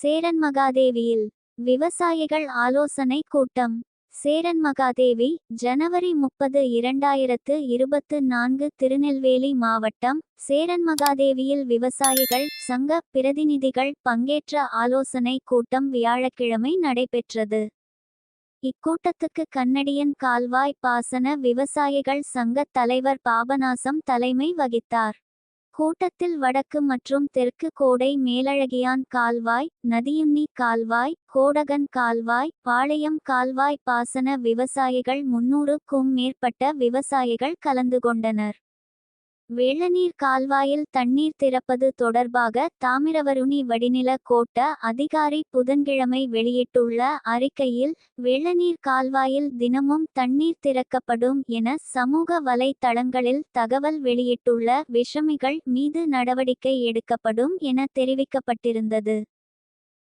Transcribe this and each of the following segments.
சேரன்மகாதேவியில் விவசாயிகள் ஆலோசனை கூட்டம். சேரன்மகாதேவி, ஜனவரி 30, 2024. திருநெல்வேலி மாவட்டம் சேரன்மகாதேவியில் விவசாயிகள் சங்க பிரதிநிதிகள் பங்கேற்ற ஆலோசனை கூட்டம் வியாழக்கிழமை நடைபெற்றது. இக்கூட்டத்துக்கு கன்னடியன் கால்வாய் பாசன விவசாயிகள் சங்க தலைவர் பாபநாசம் தலைமை வகித்தார். கூட்டத்தில் வடக்கு மற்றும் தெற்கு கோடை மேலழகியான் கால்வாய், நதியுன்னி கால்வாய், கோடகன் கால்வாய், பாளையம் கால்வாய் பாசன விவசாயிகள் 300க்கும் மேற்பட்ட விவசாயிகள் கலந்து கொண்டனர். வெள்ளநீர் கால்வாயில் தண்ணீர் திறப்பது தொடர்பாக தாமிரவருணி வடிநில கோட்ட அதிகாரி புதன்கிழமை வெளியிட்டுள்ள அறிக்கையில், வெள்ளநீர் கால்வாயில் தினமும் தண்ணீர் திறக்கப்படும் என சமூக வலைத்தளங்களில் தகவல் வெளியிட்டுள்ள விஷமிகள் மீது நடவடிக்கை எடுக்கப்படும் என தெரிவிக்கப்பட்டிருந்தது.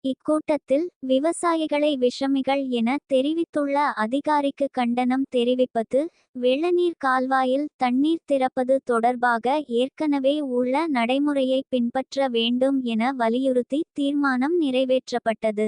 இக்கூட்டத்தில் விவசாயிகளை விஷமிகள் என தெரிவித்துள்ள அதிகாரிக்கு கண்டனம் தெரிவிப்பது, வெள்ளநீர் கால்வாயில் தண்ணீர் திறப்பது தொடர்பாக ஏற்கனவே உள்ள நடைமுறையை பின்பற்ற வேண்டும் என வலியுறுத்தி தீர்மானம் நிறைவேற்றப்பட்டது.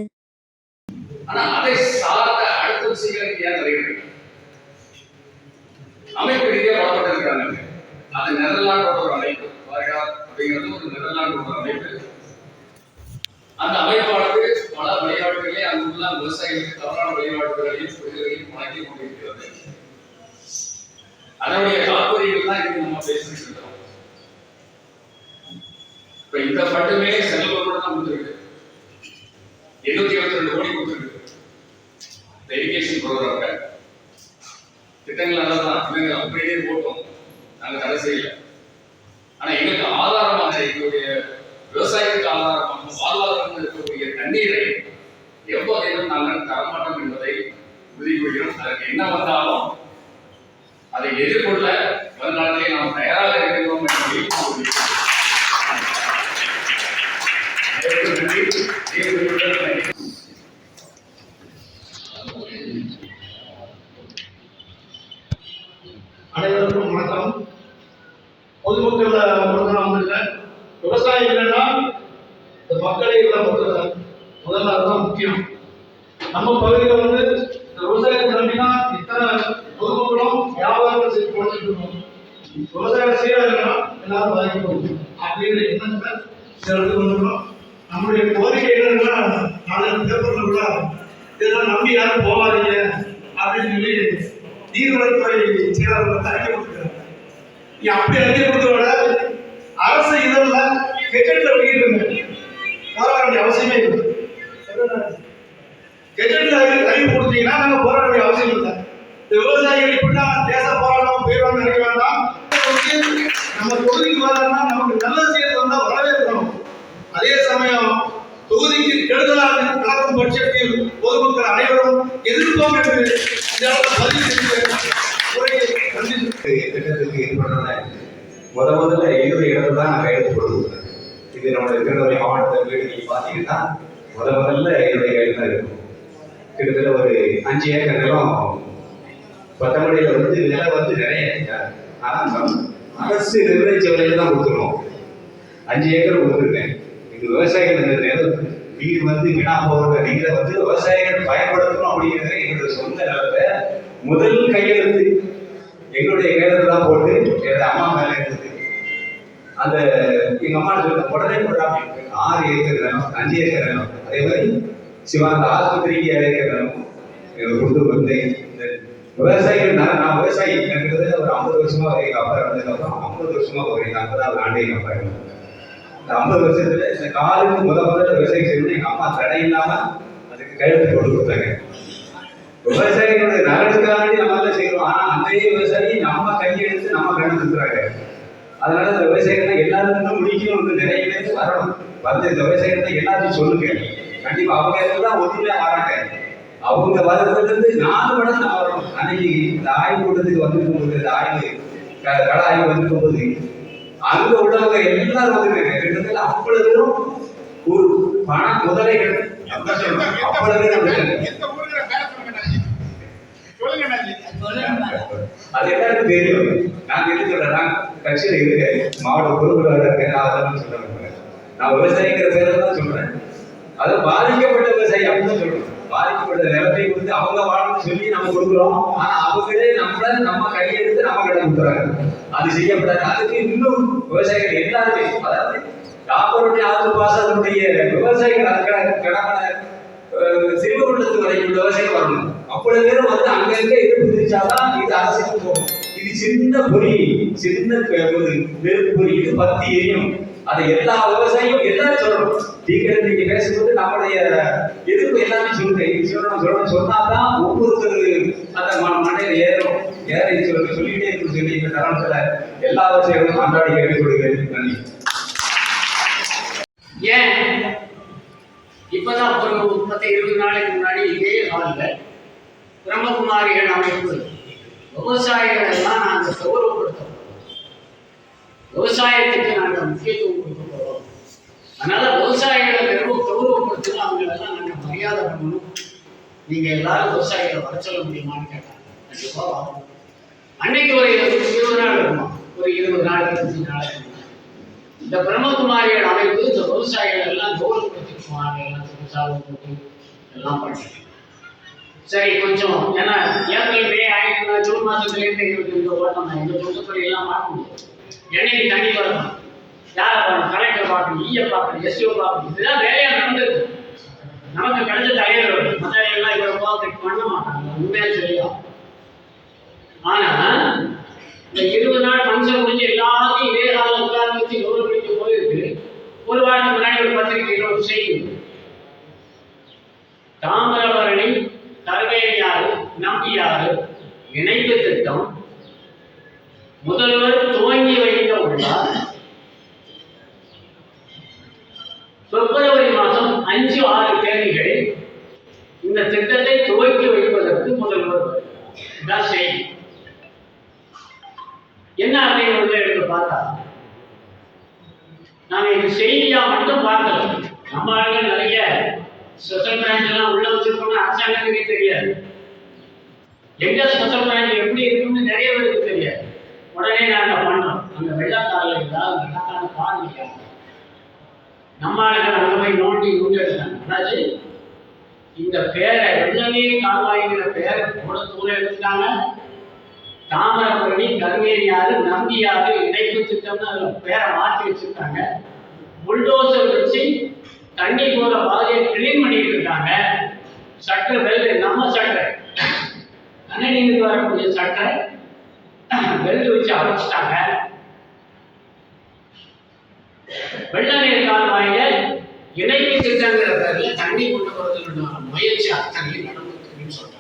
அந்த அமைப்பானது பல வழிபாடுகளே அங்குள்ள விவசாயிகளுக்கு தவறான வழிபாடுகளையும் புரிதலையும் வழங்கி கொண்டிருக்கிறது. அதனுடைய தாற்பயங்கள் தான் இது நம்ம பேசிட்டு இருக்கோம். இப்ப இந்த மட்டுமே செலவுகளோட தான் கொடுத்துருக்கு. 822 கோடி கொடுத்துருக்கு இந்த இரிகேஷன் ப்ரோக்ராம்ல. திட்டங்கள் அதான் இவங்க அப்படியே போட்டோம், நாங்க தடை செய்யல. ஆனா எங்களுக்கு ஆதாரமாக எங்களுடைய விவசாயத்துக்கு ஆதாரமாக வாழ்வாதாரம் இருக்கக்கூடிய தண்ணீரை எவ்வகையிலும் நாங்கள் தரமாட்டோம் என்பதை உறுதி கொள்கிறோம். அதற்கு என்ன வந்தாலும் அதை எதிர்கொள்ள வருங்காலத்திலே நாம் தயாராக இருக்கிறோம் என்பதை அனைவருக்கும் வணக்கம். பொதுமக்கள் விவசாயிகள்னா இந்த மக்களை முதல்ல அதுதான் முக்கியம். நம்ம பகுதியில் இந்த விவசாயத்தை நம்பினா இத்தனை பொதுமக்களும் வியாபாரங்கள் செய்து கொடுத்துட்டு இருக்கோம். விவசாயம் செய்யறாங்கன்னா எல்லாரும் பாதிக்கப்படும் அப்படிங்கிற எண்ணத்தை எடுத்து வந்துடும். நம்முடைய கோரிக்கை என்னன்னா, நாளைக்கு பேப்பர்ல கூட இதெல்லாம் நம்பி யாரும் போகாதீங்க அப்படின்னு சொல்லி நீர்வளத்துறை செயலாளர்கள் அறிக்கை கொடுத்துருக்காங்க. நீ அப்படி அறிக்கை கொடுத்தோட அரசு இதெல்லாம் கெஜெட்ல வெளியிட்டு போராட வேண்டிய அவசியமே இல்லை. கெஜெட்ல அறிவு கொடுத்தீங்கன்னா நாங்க போராட வேண்டிய அவசியம் இல்லை. இந்த விவசாயிகள் இப்படிதான் தேச போராட்டம் போயிடுவாங்க நினைக்க வேண்டாம். நம்ம தொகுதிக்கு வரணும்னா நமக்கு நல்லது செய்யறது வந்தா வரவேற்கணும். அதே சமயம் தொகுதிக்கு கெடுதலாக கலக்கும் பட்சத்தில் பொதுமக்கள் அனைவரும் எதிர்ப்போம் என்று பதிவு திட்டத்துக்கு ஏற்படுறத முதல்ல 20 இடத்துல தான் நான் கையெழுத்து போடுவேன். இது நம்மளுடைய திருநெல்வேலி மாவட்டத்தில் வீடு நீங்க பார்த்தீங்கன்னா முதல்ல என்னுடைய கையில் தான் இருக்கும். கிட்டத்தட்ட ஒரு 5 ஏக்கர் நிலம் பத்தமடையில் நிலம் நிறைய, ஆனால் அரசு நிர்ணயிச்ச விலையில தான் கொடுத்துருவோம். 5 ஏக்கர் கொடுத்துருக்கேன். இது விவசாயிகள் நீர் வீணா போகிற நீரை விவசாயிகள் பயன்படுத்தணும் அப்படிங்கிறது எங்களுடைய சொந்த நிலத்தை முதல் கையெழுத்து எங்களுடைய கையெழுத்து தான் போட்டு எனது அம்மா மேல இருந்தது. அந்த எங்க அம்மா சொல்ல உடனே போடுறாங்க. 6 ஏக்கர் நிலம், 5 ஏக்கர் நிலம், அதே மாதிரி சிவானந்த ஆஸ்பத்திரிக்கு 7 ஏக்கர் நிலம் கொடுத்து இந்த விவசாயிகள் நான் விவசாயி எனக்கு ஒரு 50 வருஷமா எங்க அப்பா இருந்ததுக்கப்புறம் 50 வருஷமா எங்க 50வது ஆண்டு எங்க அப்பா இருந்தாங்க. இந்த 50 வருஷத்துல இந்த காலுக்கு முதல்ல விவசாயம் செய்யணும் எங்க அம்மா தடை இல்லாம அதுக்கு கையெழுத்து போட்டு கொடுத்தாங்க. விவசாயிகளுடைய நலனுக்காண்டி நம்ம தான் செய்யறோம். ஆனா அந்த விவசாயி நம்ம கையெழுத்து நம்ம கண்டு கொடுக்குறாங்க. அதனால இந்த விவசாயத்தை எல்லாருக்கும் முடிக்கணும். நிறைய பேருக்கு வரணும். இந்த விவசாயத்தை எல்லாத்தையும் சொல்லுங்க. கண்டிப்பா அவங்க தான் ஒத்துமையா வராங்க. அவங்க வரதுலேருந்து 4 மடங்கு நான் வரணும். அன்னைக்கு இந்த ஆய்வு கூட்டத்துக்கு வந்துருக்கும் போது, இந்த ஆய்வு கள ஆய்வு வந்துருக்கும் போது அங்க உள்ளவங்க எல்லாரும் வந்துருக்காங்க. கிட்டத்தட்ட அவ்வளவு ஒரு பண முதலைகள் அது எல்லாருக்கும் தெரியும். நான் என்ன சொல்றேன், கட்சியில இருக்கேன், மாவட்ட பொறுப்பாளர் இருக்கேன். நான் அதெல்லாம் சொல்றேன். நான் விவசாயிங்கிற பேரை தான் சொல்றேன். அதை பாதிக்கப்பட்ட விவசாயி அப்படின்னு சொல்லணும். பாதிக்கப்பட்ட நிலத்தை வந்து அவங்க வாழணும்னு சொல்லி நம்ம கொடுக்குறோம். ஆனா அவங்களே நம்ம கையெடுத்து நம்ம கிட்ட கொடுக்குறாங்க. அது செய்யப்படாது. அதுக்கு இன்னும் விவசாயிகள் எல்லாருமே, அதாவது காப்பருடைய ஆத்து பாசனுடைய விவசாயிகள் அதுக்கான கடமை சிறுவர்களுக்கு வரைக்கும் விவசாயம் வரணும். அவ்வளவு பேரும் வந்து அங்கங்க எதிர்ப்பு தெரிவிச்சாதான் இது அரசுக்கு போகும். இது சின்ன பொறி, சின்ன ஒரு நெருப்பு பொறி, இது பத்தி எரியும். அதை எல்லா விவசாயியும் எல்லாரும் சொல்லணும். நீங்க பேசும்போது நம்முடைய எதிர்ப்பு எல்லாமே சொல்லுங்க. இது சொல்லணும் சொன்னாதான் ஒவ்வொருத்தர் அந்த மண்டையில ஏறும். ஏறி சொல்லிட்டே இருக்கு சொல்லி இந்த தருணத்துல எல்லா விவசாயிகளும் அன்றாடி கேட்டுக் கொடுக்கிறேன். நன்றி. ஏன் இப்பதான் ஒரு 20 நாளைக்கு முன்னாடி இதே ஹாலில் பிரம்மகுமாரிகள் அமைப்பு விவசாயிகள் எல்லாம் நாங்கள் கௌரவப்படுத்தோம். விவசாயத்துக்கு நாங்கள் முக்கியத்துவம் கொடுக்க போகிறோம். அதனால விவசாயிகளை கௌரவப்படுத்தணும், அவங்களெல்லாம் நாங்கள் மரியாதை பண்ணணும். நீங்கள் எல்லாரும் விவசாயிகளை வர சொல்ல முடியுமான்னு கேட்டாங்க. கண்டிப்பாக வரும். அன்னைக்கு ஒரு 20 நாள் இருக்குமா, ஒரு 20 நாள் 25 நாளைக்கு இந்த பிரம்மகுமாரிகள் அமைப்பு இந்த விவசாயிகள் எல்லாம் கௌரவப்படுத்திக்குவாங்க. எல்லாத்துக்கும் சாவு போட்டு எல்லாம் பண்ணிட்டு சரி கொஞ்சம் ஏன்னா ஏப்ரல் மே ஆயிடுச்சுன்னா ஜூன் மாதத்துலேருந்து எங்களுக்கு இந்த ஓட்டம் தான். இந்த சொத்துப்படி எல்லாம் பார்க்க முடியும். என்னைக்கு தண்ணி வரணும், யாரை பார்க்கணும், கலெக்டர் பார்க்கணும், ஈய பார்க்கணும், எஸ்ஓ பார்க்கணும். இதுதான் வேலையாக நடந்தது. நமக்கு கிடைச்ச தயார் மற்ற எல்லாம் இவ்வளோ பார்த்துட்டு பண்ண மாட்டாங்க, உண்மையாக சொல்லியா. ஆனால் இந்த 20 நாள் ஃபங்க்ஷன் முடிஞ்சு எல்லாத்தையும் இதே காலம் உட்கார வச்சு கௌரவப்படுத்தி போயிருக்கு. ஒரு வாரத்துக்கு முன்னாடி ஒரு பத்திரிகையில் ஒரு செய்தி, தாமிரபரணி கருவேலியாறு நம்பியாறு இணைப்பு திட்டம் முதல்வர் துவங்கி வைக்க உள்ளார். பிப்ரவரி மாதம் 5, 6 தேதிகளில் இந்த திட்டத்தை துவக்கி வைப்பதற்கு முதல்வர் செய்தி. என்ன அப்படின்னு எடுத்து பார்த்தா, நாங்கள் இது செய்தியா மட்டும் பார்க்கல. நம்ம ஆளுங்க நிறைய ஸ்பெஷல் பிரான்ச் எல்லாம் உள்ள வச்சிருக்கோம்னு அரசாங்கத்துக்கே தெரியாது. எங்க ஸ்பெஷல் பிரான்ச் எப்படி இருக்குன்னு நிறைய பேருக்கு தெரியாது. உடனே நாங்கள் பண்ணோம். அந்த வெள்ளக்காரில் இருந்தால் வெள்ளக்கான பாருங்க, நம்ம ஆளுங்க அங்கே போய் நோண்டி எடுத்தாங்க. அதாவது இந்த பேரை வெள்ளநீர் கால்வாய்ங்கிற பேரை கூட தூரம் எடுத்துட்டாங்க. தாமிரபரணி கருவேலியாறு நம்பியாறு இணைப்பு திட்டம்னு அதில் பேரை மாற்றி வச்சிருக்காங்க. புல்டோசர் வச்சு தண்ணி போற பாதையை கிளீன் பண்ணிட்டு இருக்காங்க. சட்டை வெள்ளை, நம்ம சட்டை கண்ணடிக்கு வரக்கூடிய சட்டை வெள்ளை வச்சு அரைச்சிட்டாங்க. வெள்ளநீர் கால்வாயில இணைப்பு திட்டங்கிற பேர்ல தண்ணி கொண்டு வரதுக்கான முயற்சி அத்தனை நடந்துருக்குன்னு சொல்றாங்க.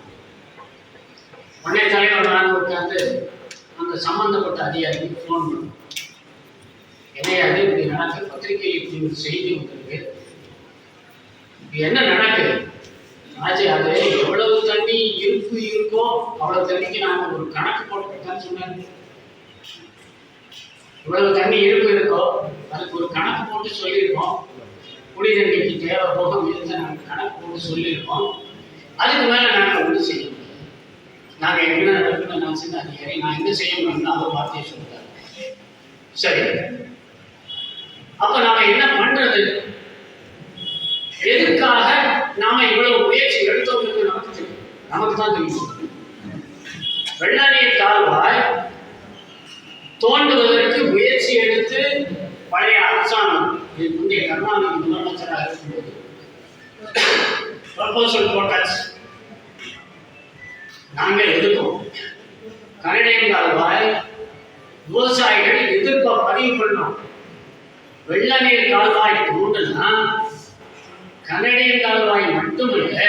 உடனே தலைவர் நான் உட்காந்து அந்த சம்பந்தப்பட்ட அதிகாரிக்கு ஃபோன் பண்ணும். என்னையாது இப்படி நடக்குது, பத்திரிகையில் இப்படி ஒரு செய்தி வந்திருக்கு, இது என்ன நடக்குது ஆச்சு? அது எவ்வளவு தண்ணி இருக்கோ அவ்வளவு தண்ணிக்கு நாங்கள் ஒரு கணக்கு போட்டுக்கிட்டான்னு சொன்னாங்க. இவ்வளவு தண்ணி இருக்கோ அதுக்கு ஒரு கணக்கு போட்டு சொல்லியிருக்கோம். குடி தண்ணிக்கு தேவை போக முயற்சி நாங்கள் கணக்கு போட்டு சொல்லியிருக்கோம். அதுக்கு மேலே நாங்கள் ஒன்றும் செய்ய முடியாது. நாங்கள் என்ன நடக்குன்னு நான் சின்ன அதிகாரி, நான் என்ன செய்ய முடியும்னு அவர் வார்த்தையை சொல்லிட்டார். சரி, அப்போ நாம் என்ன பண்றது? எதுக்காக நாம இவ்வளவு முயற்சி எடுத்தோம் நமக்கு தெரியும், நமக்கு தான் தெரியும். வெள்ளநீர் கால்வாய் தோண்டுவதற்கு முயற்சி எடுத்து பழைய அரசாங்கம் முந்தைய கருணாநிதி முதலமைச்சராக இருக்கும்போது ப்ரொபோசல் போட்டாச்சு. நாங்கள் எதிர்ப்போம். கனடியன் கால்வாய் விவசாயிகள் எதிர்ப்பை பதிவு பண்ணோம். வெள்ளநீர் கால்வாய் தோண்டுனா கனடியன் கால்வாய் மட்டுமல்ல,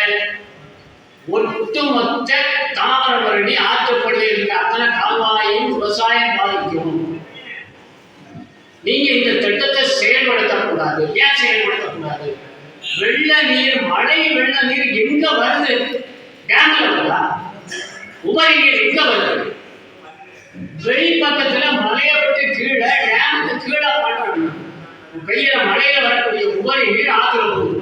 ஒட்டுமொத்த தாமிரபரணி ஆற்றுப்படுகையில் இருக்க அத்தனை கால்வாயையும் விவசாயம் பாதிக்கும். நீங்க இந்த திட்டத்தை செயல்படுத்தக்கூடாது. ஏன் செயல்படுத்தக்கூடாது? வெள்ள நீர், மழை வெள்ள நீர் எங்க வருது? டேம்ல வருதா? உபரி நீர் எங்க வருது? வெளி பக்கத்துல மலையை விட்டு கீழே டேமுக்கு கீழே பண்றாங்க. பெய்யற மழையில வரக்கூடிய உபரி நீர் ஆத்துல போகுது.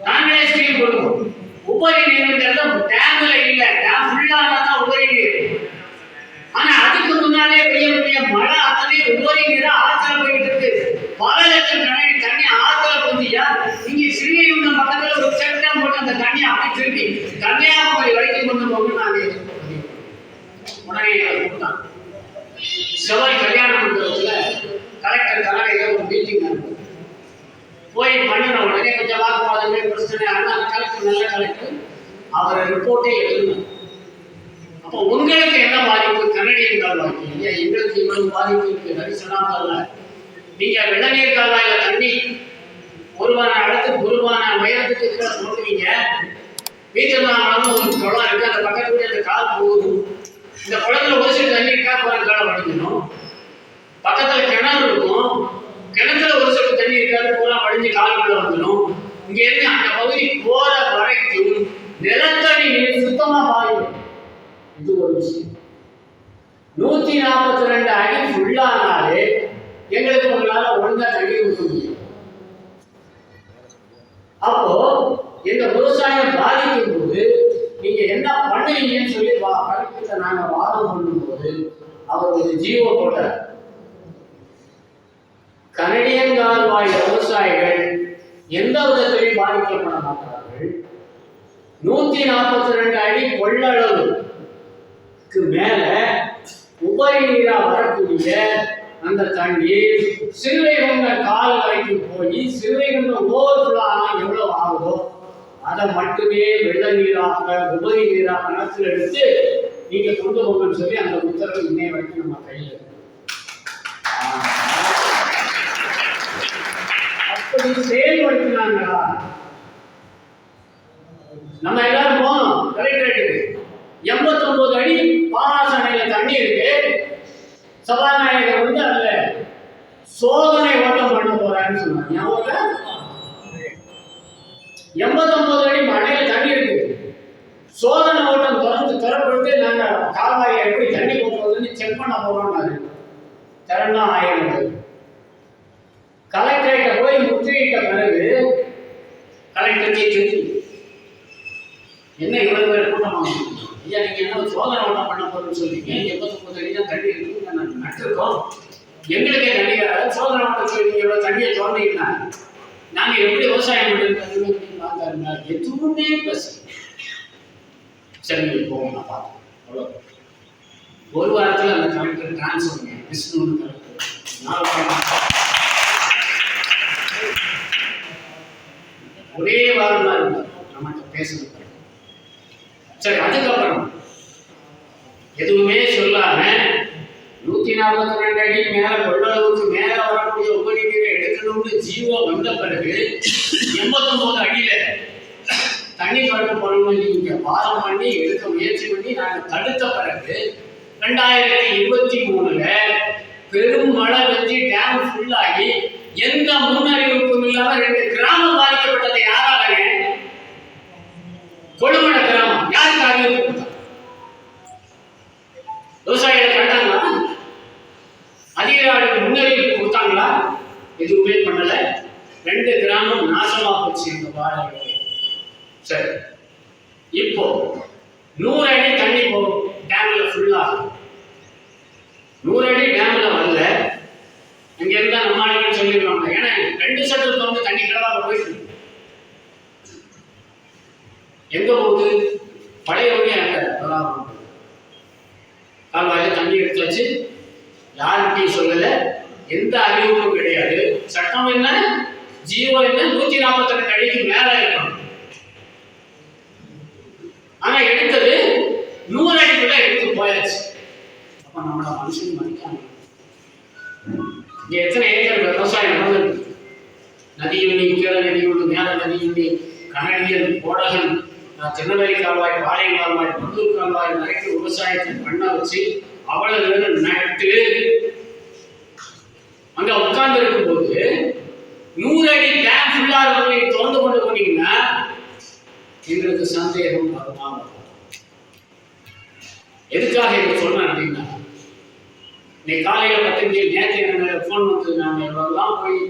நாங்களே ஸ்கீம் கொடுப்போம். உபரி நீர்ங்கிறது டேம்ல இல்ல, டேம் ஃபுல்லானதான் உபரி நீர். ஆனா அதுக்கு முன்னாலே பெய்யக்கூடிய மழை அத்தனை உபரி நீரா ஆத்துல போயிட்டு இருக்கு. பல லட்சம் கணக்கு தண்ணி ஆத்துல போதியா? நீங்க திருப்பி கன்னியாகுமரி வரைக்கும் கொண்டு போகணும். நாங்கள் உடனே கொடுத்தான். செவ்வாய் கல்யாண மண்டபத்துல கலெக்டர் தலைமையில ஒரு மீட்டிங் நடந்தது. போய் பண்ணின உடனே கொஞ்சம் வாக்குவாதங்கள் பிரச்சனை. ஆனால் கலெக்டர் நல்ல கலெக்டர், அவர் ரிப்போர்ட்டே எழுதணும். அப்போ உங்களுக்கு என்ன பாதிப்பு? கனடியன் கால்வாய்க்கு இல்லையா, எங்களுக்கு இவ்வளவு பாதிப்பு இருக்கு. ஹரிசனாமல்ல நீங்க வெள்ளநீர் கால்வாயில தண்ணி ஒருவான இடத்துக்கு ஒருவான உயரத்துக்கு கீழே போட்டுவீங்க. வீச்சனாமலம் ஒரு குளம் இருக்கு, அந்த பக்கத்துல அந்த கால் போகுது. இந்த குளத்துல ஒரு சில தண்ணி இருக்கா, போற காலை வடிக்கணும். பக்கத்துல கிணறு இருக்கும், கிணத்துல ஒரு சில தண்ணி இருக்காது, பூரா வடிஞ்சு கால்குள்ள வந்துடும். இங்க இருந்து அந்த பகுதி போற வரைக்கும் நிலத்தடி நீர் சுத்தமா பாயும். இது ஒரு விஷயம். 142 அடி ஃபுல்லானாலே எங்களுக்கு உங்களால ஒழுங்கா தண்ணி ஊற்ற முடியும். அப்போ இந்த விவசாயம் பாதிக்கும் போது நீங்க என்ன பண்ணுவீங்கன்னு சொல்லி கலெக்டர்கிட்ட நாங்க வாதம் பண்ணும்போது அவர் ஒரு ஜீவோ போட்டார். கனடியன் கால்வாய் விவசாயிகள் எந்த விதத்திலையும் பாதிக்கப்பட மாட்டார்கள். 142 அடி கொள்ளளவுக்கு மேல உபரி நீரா வரக்கூடிய அந்த தண்ணீர் சிறுவைகுண்ட கால்வாய்க்கு போய் சிறுவைகுண்ட ஓவர்ஃப்ளோ ஆனால் எவ்வளவு ஆகுதோ அதை மட்டுமே வெள்ள நீராக உபரி நீராக கணக்கில் எடுத்து நீங்க கொண்டு போகணும்னு சொல்லி அந்த உத்தரவு இன்னைய வரைக்கும் நம்ம கையில் இருக்கு. அப்படி செயல்படுத்தினாங்களா? நம்ம எல்லாரும் போனோம் கலெக்டரேட்டுக்கு. 89 அடி பாலாசனையில தண்ணி இருக்கு. சபாநாயகர் வந்து அதுல சோதனை ஓட்டம் பண்ண போறாருன்னு சொன்னாங்க. 89 அடி மழையில தண்ணி இருக்கு. சோதனை ஓட்டம் திறப்படுத்து நாங்க கால்வாயில எப்படி தண்ணி போகுதுன்னு செக் பண்ண போறோம்னாரு. திறனா ஆயிரம். கலெக்டரேட்ட போய் முற்றுகையிட்ட பிறகு கலெக்டருக்கு திருப்பி என்ன இவ்வளவு பேர் கூட்டமாக ஐயா, நீங்க என்ன சோதனை ஓட்டம் பண்ண போறோம்னு சொல்றீங்க. 89 அடி தான் தண்ணி இருக்கு, நாங்கள் நட்டுருக்கோம், எங்களுக்கே தண்ணி வராது. சோதனை ஓட்டம் சொல்லி எவ்வளவு தண்ணியை திறந்தீங்கன்னா நாங்க எப்படி விவசாயம் பண்ணுறது பார்த்தாருங்க. எதுவுமே பேச சரி போவோம். நான் பார்த்தேன். அவ்வளோ ஒரு வாரத்தில் அந்த கலெக்டர் டிரான்ஸ்ஃபர் பண்ணேன். விஷ்ணுன்னு கலெக்டர் ஒரே வாரம் தான் இருந்தார் நம்மகிட்ட பேசணும். சரி, அதுக்கப்புறம் எதுவுமே சொல்லாம 142 அடி மேல கொள்ளளவுக்கு மேல வரக்கூடிய உபரி நீரை எடுக்கணும்னு ஜீவோ வந்த பிறகு 89 அடியில தண்ணி திறக்க போகணும்னு நீங்க வாரம் பண்ணி எடுக்க முயற்சி பண்ணி நாங்கள் தடுத்த பிறகு 2023ல பெரும் மழை பெஞ்சு டேம் ஃபுல்லாகி எந்த முன்னறிவிப்பும் இல்லாம 2 கிராமம் பாதிக்கப்பட்டதை யாரால? கொழுமண கிராமம். யாருக்கு அறிவிப்பு கொடுத்தா? விவசாயிகளை கண்டாங்களா? அதிகாரிகள் முன்னறிவிப்பு கொடுத்தாங்களா? எதுவுமே பண்ணல. 2 கிராமம் நாசமா போச்சு இந்த வாரம். சரி, இப்போ 100 அடி தண்ணி போகும் டேம்ல ஃபுல்லா. 100 அடி டேம்ல வரல. இங்க இருந்தா நம்ம ஆளுங்க சொல்லிடுவாங்க, ஏன்னா 2 சட்டத்துல வந்து தண்ணி கிடவாக போயிட்டு எங்க போகுது? பழைய வழியா கால்வாயில தண்ணி எடுத்து வச்சு யாருக்கிட்டையும் சொல்லல, எந்த அறிவிப்பும் கிடையாது. சட்டம் என்ன, ஜீவோ என்ன, 142 அடிக்கு மேல இருக்கணும். ஆனா எடுத்தது 100 அடிக்குள்ள எடுத்து போயாச்சு. அப்ப நம்மள மனுஷன் மதிக்காம இங்க எத்தனை ஏக்கர் விவசாயம் நடந்திருக்கு? நதியுண்ணி, கீழ நதியுண்ணி, மேல நதியுண்ணி, கனடியன், கோடகன், திருநெல்வேலி கால்வாய், பாளையம் கால்வாய், மந்தூர் கால்வாய் வரைக்கும் விவசாயத்தை பண்ண வச்சு அவ்வளவு நட்டு அங்க உட்கார்ந்து இருக்கும் போது 100 அடி டேம் ஃபுல்லா திறந்து கொண்டு போனீங்கன்னா எங்களுக்கு சந்தேகம் வருமா? எதுக்காக இதை சொன்னேன் அப்படின்னா, இன்னைக்கு காலையில 10 மணிக்கு நேற்று எனக்கு ஃபோன் வந்து நாங்கள் இவரெல்லாம் போய்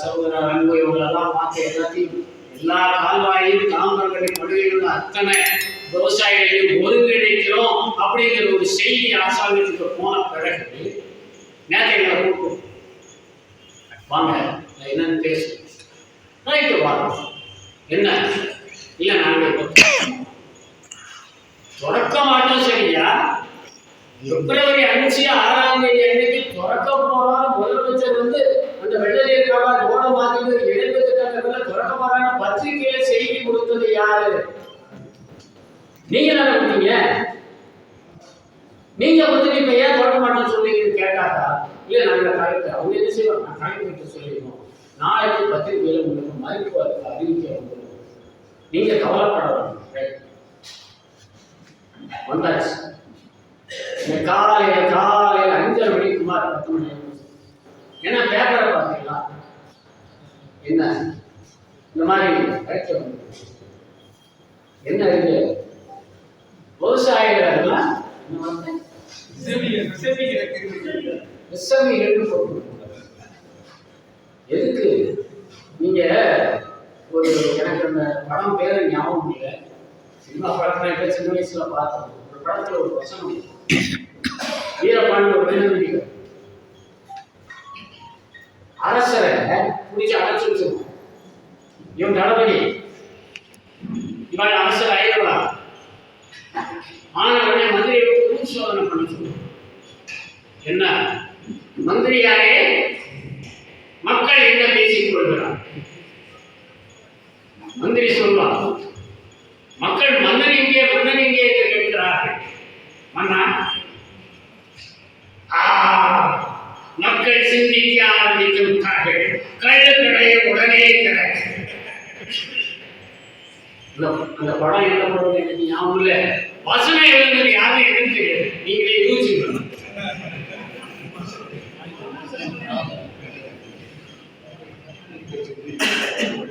சகோதரர் அன்பு இவங்களெல்லாம் பார்த்து எல்லாத்தையும் எல்லா கால்வாயும் தாமிரபரணி படுகைகளும் அத்தனை விவசாயிகளையும் ஒருங்கிணைக்கிறோம் அப்படிங்கிற ஒரு செய்தி அரசாங்கத்துக்கு போன பிறகு நேற்று எங்களை கூப்பிடும், வாங்க என்னன்னு பேசு. ரைட்டு வாங்க. என்ன இல்லை, நாங்கள் பிப்ரவரி 5, 6ஆம் தேதி அன்னைக்கு திறக்க போறாரு முதலமைச்சர் வந்து அந்த வெள்ளநீர் கால்வாய் ரோட மாத்திட்டு இடைப்பெற்ற திறக்க போறாங்க பத்திரிகையில செய்தி கொடுத்தது யாரு? நீங்க தானே கொடுத்தீங்க. நீங்க கொடுத்துட்டு இப்ப ஏன் திறக்க மாட்டோம்னு சொல்லி கேட்டாக்கா, இல்ல நாங்க கலெக்டர் அவங்க என்ன செய்வாங்க, நான் கலெக்டர் சொல்லிடுவோம், நாளைக்கு பத்திரிகையில உங்களுக்கு மதிப்பு அறிவிக்க வந்துடும், நீங்க கவலைப்பட வந்தாச்சு. காலையில 5:30 மணிக்கு சுமார் 10 மணி. என்ன பேப்பரை பார்த்தீங்களா? என்ன இந்த மாதிரி என்ன இருக்கு? விவசாயிகள் எதுக்கு நீங்க ஒரு எனக்கு அந்த படம் பேரு ஞாபகம் இல்லை, சினிமா படத்தை இப்ப சின்ன வயசுல பார்த்தோம். ஒரு படத்துல ஒரு வசனம், வீரபாண்டி ஒரு வேணும் அரசரை பிடிச்சி அடைச்சு வச்சிருக்கோம், இவன் தளபதி இவன் அரசர் ஆயிடலாம், ஆனவனை மந்திரியை விட்டு பூச்சி சோதனை பண்ண சொல்லுவோம். என்ன மந்திரியாரே மக்கள் என்ன பேசிக் கொள்கிறார்? மந்திரி சொல்வார், மக்கள் மன்னன் எங்கே என்று கேட்கிறார்கள். மன்னா, மக்கள் சிந்திக்க ஆரம்பித்து விட்டார்கள், கழுக்கடைய உடனே அந்த படம் என்ன படம் எனக்கு ஞாபகம் இல்லை, வசனம் எழுந்தது யாரும் எனக்கு தெரியாது, நீங்களே யோசிக்கணும்.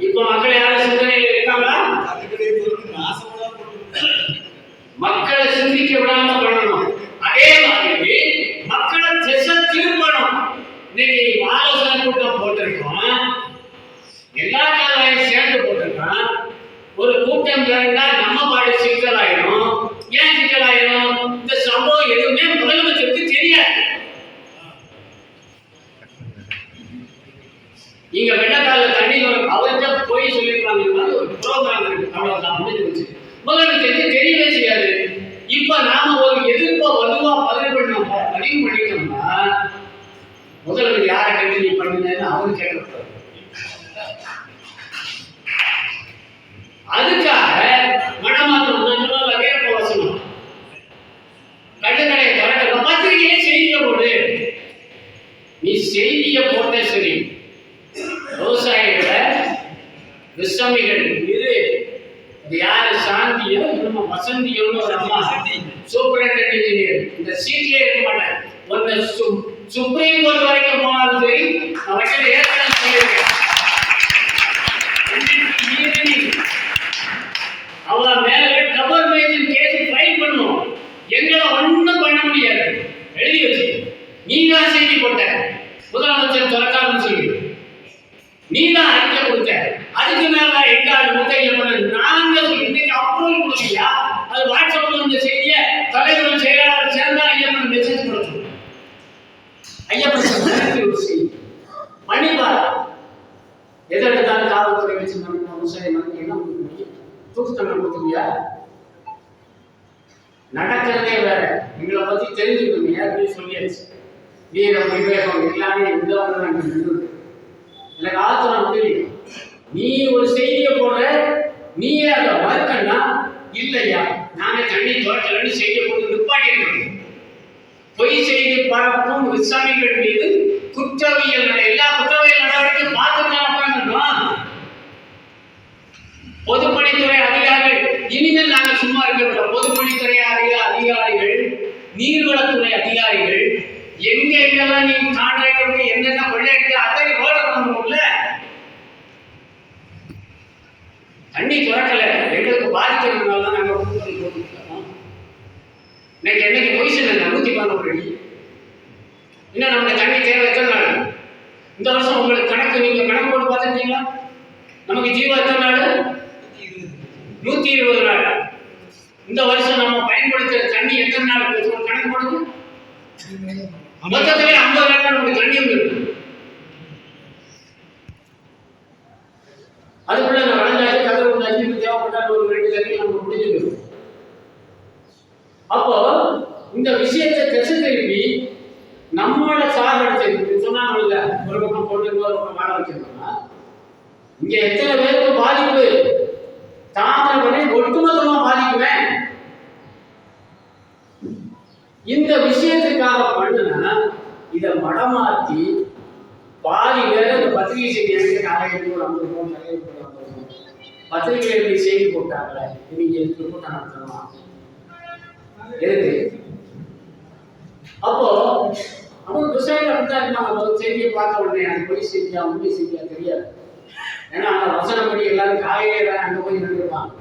இப்ப மக்கள் யாரும் சிந்தனையில் இருக்காங்களா? மக்களை சிந்திக்க விடாம பண்ணணும். அதே மாதிரி மக்களை திசை திரும்பணும். இன்னைக்கு ஆலோசனை கூட்டம் போட்டிருக்கோம், எல்லா காலையும் சேர்ந்து போட்டிருக்கோம். ஒரு கூட்டம் இருந்தா நம்ம பாடு சிக்கலாயிடும். ஏன் சிக்கலாயிடும்? இந்த சம்பவம் எதுவுமே முதலமைச்சருக்கு தெரியாது. நீங்க வெள்ளக்கால தண்ணி அவர்கிட்ட போய் சொல்லிருக்காங்க, ஒரு ப்ரோக்ராம் இருக்கு, அவ்வளவுதான் முடிஞ்சு வச்சு. முதலமைச்சருக்கு தெரியவே செய்யாது. இப்ப நாம ஒரு எதிர்ப்ப வலுவா பதிவு பண்ணிட்டோம்னா முதல்வர் யாரை கேட்டு நீ பண்ணுங்கன்னு அவரு கேட்கக்கூடாது. அதுக்காக மனமாற்றம் வீரப்ப வசனம் கட்டுக்கடையை திறக்க பத்திரிகையிலே செய்தியை போடு. நீ செய்தியை போட்ட சரி, விவசாயிகளை விசமிகள் இது யாரு சாந்தியோ நம்ம வசந்தியோன்னு ஒரு அம்மா சூப்பரண்டென்ட் இன்ஜினியர், இந்த சீட்லயே இருக்க மாட்டேன். ஒன்னு சுப்ரீம் கோர்ட் வரைக்கும் போனாலும் சரி, நான் வக்கீல் ஏற்கனவே சொல்லியிருக்கேன், அவ மேல டபுள் மேஜர் கேஸ் ஃபைல் பண்ணுவோம். எங்களை ஒன்றும் பண்ண முடியாது, எழுதி வச்சு. நீ தான் செய்தி போட்ட முதலமைச்சர் திறக்காதுன்னு சொல்லி நீ தான் அறிக்கை கொடுத்த. அதுக்கு மேல எங்காவது முத்தையப்பன் நாங்க சொல்லி இன்னைக்கு அப்ரூவல் கொடுக்கலையா? அது வாட்ஸ்அப்ல இந்த செய்தியை தலைவர் செயலாளர் சேர்ந்தா ஐயப்பன் மெசேஜ் கொடுத்தோம். ஐயப்பன் ஒரு செய்தி மணிப்பார் எதெடுத்தாலும் காவல்துறை வச்சு விவசாயம் என்ன முடியும்? தூக்கு தண்டனை கொடுத்துருவியா? நடக்கிறதே வேற. எங்களை பத்தி தெரிஞ்சுக்கணும், ஏற்கனவே சொல்லியாச்சு. வீரம் விவேகம் எல்லாமே இந்த எனக்கு ஆத்திரம் தெரியும். நீ ஒரு செய்தியை போடுற, நீயே அதை மறுக்கன்னா இல்லையா நாங்க தண்ணி தோட்டலன்னு செய்தியை போட்டு நிப்பாட்டிருக்கோம். பொய் செய்தி பரப்பும் விசாரணைகள் மீது குற்றவியல் எல்லா குற்றவியல் நடவடிக்கையும் பார்த்துதான் உட்காந்துருக்கோம். பொதுப்பணித்துறை அதிகாரிகள் இனிமேல் நாங்க சும்மா இருக்க. பொதுப்பணித்துறை அதிகாரிகள், நீர்வளத்துறை அதிகாரிகள் எங்கெல்லாம் நீ கான்ட்ராக்டருக்கு என்னென்ன கொள்ளையடிக்க அத்தனை ரோட பண்ணுவோம்ல. தண்ணி திறக்கல, எங்களுக்கு பாதிக்கிறதுனால தான் நாங்கள் போட்டுருக்கோம். இன்னைக்கு என்னைக்கு பொய்சன் 111 அடி. இன்னும் நமக்கு தண்ணி தேவை எத்தனை நாள்? இந்த வருஷம் உங்களுக்கு கணக்கு நீங்க கணக்கு போட்டு பார்த்துருக்கீங்களா? நமக்கு ஜீவா எத்தனை நாள்? 120 நாள். இந்த வருஷம் நம்ம பயன்படுத்துற தண்ணி எத்தனை நாள் கணக்கு போடுங்க. மொத்தத்திலே 50 நாள் நமக்கு தண்ணி வந்துருக்கு. அதுக்குள்ள நான் வளர்ந்தாச்சு கதவு தேவைப்பட்டால் ஒரு 2 தண்ணி நமக்கு முடிஞ்சிருக்கு. அப்போ இந்த விஷயத்தை திசை திருப்பி நம்மளோட சாகடிச்சிருக்கு சொன்னாங்கல்ல, ஒரு பக்கம் பொண்ணு ஒரு பக்கம் வாழ வச்சிருக்கோம்னா இங்க எத்தனை பேருக்கு பாதிப்பு? தாமிரபரணி ஒட்டுமொத்தமா பாதிக்குவேன். இந்த விஷயத்துக்காக பண்ணுனா இதை மடமாத்தி பாதி பேர் இந்த பத்திரிகை செய்தி பத்திரிகை எழுதி செய்தி போட்டாங்கள, நீங்க எதுக்கு கூட்டம் நடத்தணும்? எதுக்கு? அப்போ அவங்க விவசாயிகள் அப்படித்தான் இருக்காங்க. ஒரு செய்தியை பார்த்த உடனே அது பொய் செய்தியா உண்மை செய்தியா தெரியாது. ஏன்னா அந்த வசனப்படி எல்லாரும் காலையிலே தான் அங்க போய் நின்றுருப்பாங்க.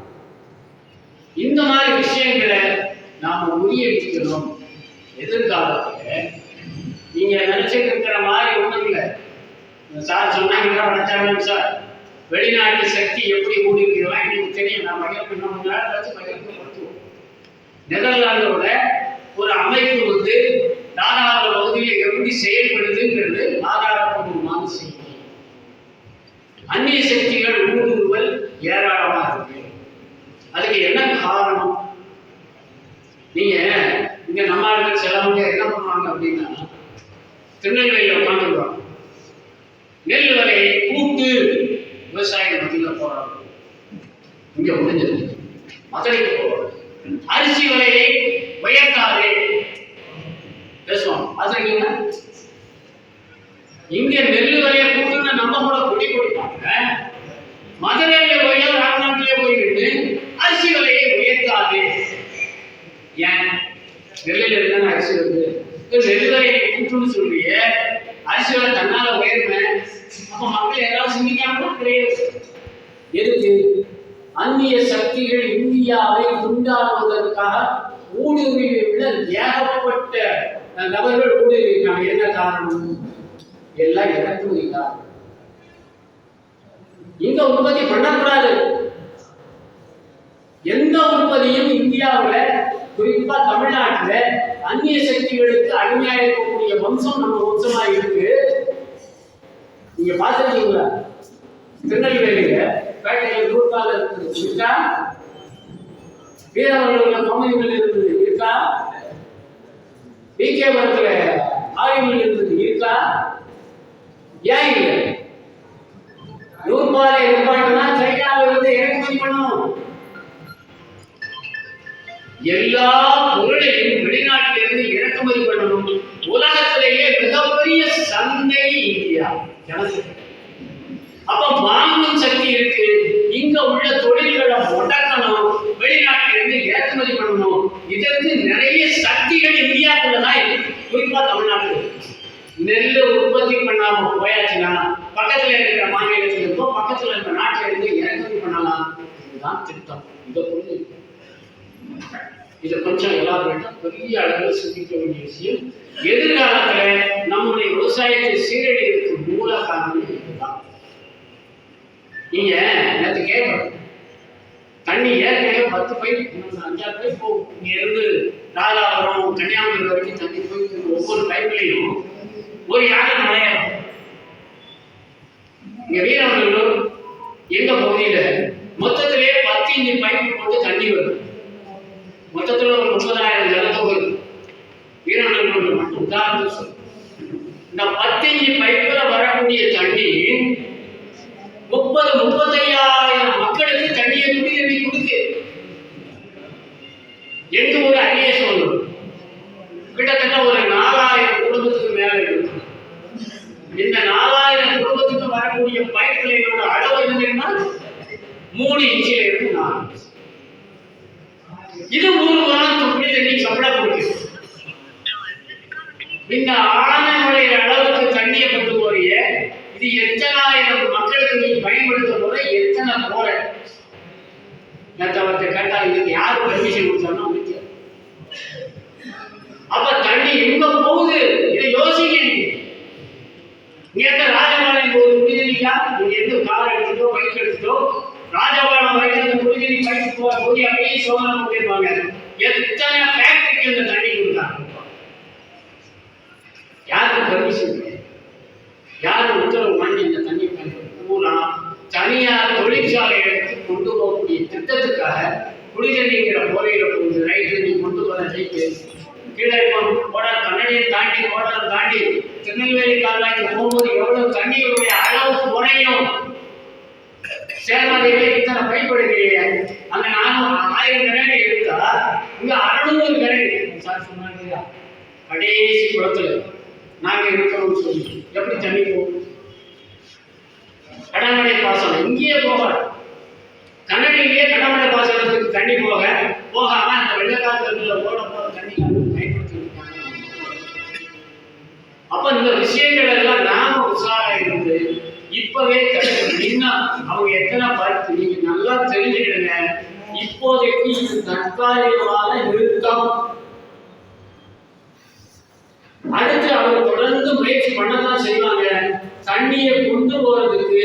இந்த மாதிரி விஷயங்களை நாம முறியடிக்கணும். எதிர்காலத்துல நீங்க நினைச்சிட்டு இருக்கிற மாதிரி ஒண்ணும் இல்லை. சார் சொன்னாங்க சார், வெளிநாட்டு சக்தி எப்படி ஊடுருவலாம் எனக்கு தெரியும். நான் பகிர்ந்துப்படுத்துவோம். நெதர்லாண்டோட ஒரு அமைப்பு வந்து நாடாள பகுதியில் எப்படி செயல்படுதுங்கிறது ஆதாரப்பூர்வமான செய்தி. அந்நிய சக்திகள் ஊடுருவல் ஏராளமா இருக்கு. அதுக்கு என்ன காரணம்? நீங்க இங்க நம்ம ஆளுகள் சிலவங்க என்ன பண்ணுவாங்க அப்படின்னா, திருநெல்வேலியில் உட்காந்துருவாங்க. நெல் விலையை கூட்டு விவசாயிகள் மத்தியில் போறாங்க. இங்க முடிஞ்சது. மதுரைக்கு போறாங்க. அரிசி விலையை உயர்த்தாதே பேசுவாங்க. அது இங்க நெல் விலையை கூட்டுன்னு நம்ம கூட கொடி கொடுப்பாங்க. மதுரையில போய் ராமநாட்டிலே போயிட்டு அரிசி விலையை உயர்த்தாதே. ஏன்? நெல்லில் இருந்தாலும் அரிசி வருது. நெல் விலையை கூட்டுன்னு சொல்லிய அரிசி விலை தன்னால உயர்மை. அப்ப மக்கள் யாராவது சிந்திக்காம கிடையாது. எதுக்கு? அந்நிய சக்திகள் இந்தியாவை உண்டாக்குவதற்காக ஊடுருவியுள்ள ஏகப்பட்ட நபர்கள் ஊடுருவிருக்காங்க. என்ன காரணம்? எல்லாம் இறக்குமதி காரணம். இங்க உற்பத்தி பண்ணக்கூடாது. எந்த உற்பத்தியும் இந்தியாவில், குறிப்பா தமிழ்நாட்டில் அந்நிய சக்திகளுக்கு அடிமையாக இருக்கக்கூடிய வம்சம் நம்ம வம்சமா இருக்கு. நீங்க பார்த்துருக்கீங்களா? திருநெல்வேலியில பேட்டையில் நூற்கால இருக்குது இருக்கா? வீரவர்கள் கம்பெனிகள் இருந்தது இருக்கா? பிகேபுரத்துல ஆய்வுகள் இருந்தது இருக்கா? ஏன் இல்லை? நூற்பாலை நிர்வாகம்னா சைனாவில் இருந்து இறக்குமதி பண்ணணும். எல்லா பொருளையும் வெளிநாட்டிலிருந்து இறக்குமதி பண்ணணும். உலகத்திலேயே மிகப்பெரிய சந்தை இந்தியா. அப்ப வாங்கும் சக்தி இருக்கு. இங்க உள்ள தொழில்களை முடக்கணும், வெளிநாட்டிலிருந்து இறக்குமதி பண்ணணும். இதற்கு நிறைய சக்திகள் இந்தியாவுக்குள்ளதான் இருக்கு. குறிப்பா தமிழ்நாட்டு நெல் உற்பத்தி பண்ணாம போயாச்சுன்னா பக்கத்துல இருக்கிற மாநிலத்தில் இருந்தோம், பக்கத்துல இருக்கிற நாட்டில இருந்து இறக்குமதி பண்ணலாம். இதுதான் திட்டம். இதை புரிஞ்சு இதை கொஞ்சம் எல்லாரும் பெரிய அளவில் சிந்திக்க வேண்டிய விஷயம். எதிர்காலத்துல நம்முடைய விவசாயத்தை சீரழிவுக்கு மூல காரணம் இதுதான். நீங்க நேற்று கேட்கணும், தண்ணி ஏற்கனவே 10 பைப் 5-6 பைப் போகும். இங்க இருந்து ராதாபுரம் கன்னியாகுமரி வரைக்கும் தண்ணி போயிட்டு ஒவ்வொரு பைப்லையும் ஒரு யானை நுழையலாம். இங்க வீரவர்கள் எங்க பகுதியில மொத்தத்திலே 10 இன்ச் பைப் போட்டு தண்ணி வரும். மொத்தத்தில் ஒரு 30,000 ஜனத்தொகை வீரவர்கள் மட்டும் உதாரணம் சொல்லும். இந்த 10 இன்ச் பைப்புல வரக்கூடிய தண்ணி 30-35,000 மக்களுக்கு தண்ணியை குடி தண்ணி கொடுக்கு. எங்க ஒரு ஐஏஎஸ் வரும் கிட்டத்தட்ட ஒரு 4,000 குடும்பத்துக்கு மேல இருக்கு. இந்த 4,000 குடும்பத்துக்கு வரக்கூடிய பைப் லைனோட அளவு என்னன்னா 3 இன்ச்சில இருந்து 4 இன்ச். இது 3 வாரம் குடி தண்ணி சப்ளை கொடுக்குது. இந்த ஆனைமலை அளவுக்கு தண்ணியை கொண்டு போறிய இது எத்தனாயிரம் மக்களுக்கு நீ பயன்படுத்த போற, எத்தனை போற அவர்கிட்ட கேட்டா இதுக்கு யாரு பர்மிஷன் கொடுத்தாலும் முடியாது. அப்ப தண்ணி எங்க போகுது இதை யோசிக்க. நீங்க ராஜபாளையம் ஒரு குடிநீரிக்கா நீங்க எந்த கார் எடுத்துட்டோ பைக் எடுத்துட்டோ ராஜபாளையம் வரைக்கும் அந்த குடிநீர் பைக் போய் அப்படியே சோதனை பண்ணிருப்பாங்க. எத்தனை ஃபேக்டரிக்கு இந்த தண்ணி கொடுத்தாங்க? யாருக்கு பர்மிஷன்? யாரு உத்தரவு வாங்கி இந்த தண்ணி பூரா தனியார் தொழிற்சாலை எடுத்து கொண்டு போகக்கூடிய திட்டத்துக்காக குடிநீங்கிற போரையில போகுது. ரைட்டு நீ கொண்டு போற ரைட்டு கீழே கோடார் கண்ணடியை தாண்டி கோடார் தாண்டி திருநெல்வேலி கால்வாய்க்கு போகும்போது எவ்வளவு தண்ணீருடைய அளவு குறையும். சேர்மதியில இத்தனை பயன்படுகிறீங்க. அங்க 1000 கரண்டி எடுத்தா இங்க 600 கரண்டி. சார் சொன்னாங்க கடைசி குளத்துல நாங்க இருக்கிறோம்னு சொல்லி எப்படி தண்ணி போகும்? கடமடை பாசனம் இங்கேயே போகலாம். கண்ணடியிலேயே கடமடை பாசனத்துக்கு தண்ணி போகாம அந்த வெள்ளக்காலத்துல ஓட போற தண்ணி பயன்படுத்தி. அப்ப இந்த விஷயங்கள் எல்லாம் நாம உஷாரா இருந்து இப்பவே இன்னும் அவங்க எத்தனை பார்த்து நீங்க நல்லா தெரிஞ்சுக்கிடுங்க. இப்போதைக்கு இது தற்காலிகமான நிறுத்தம். அடுத்து அவங்க தொடர்ந்து முயற்சி பண்ணதான் செய்வாங்க. தண்ணியை கொண்டு போறதுக்கு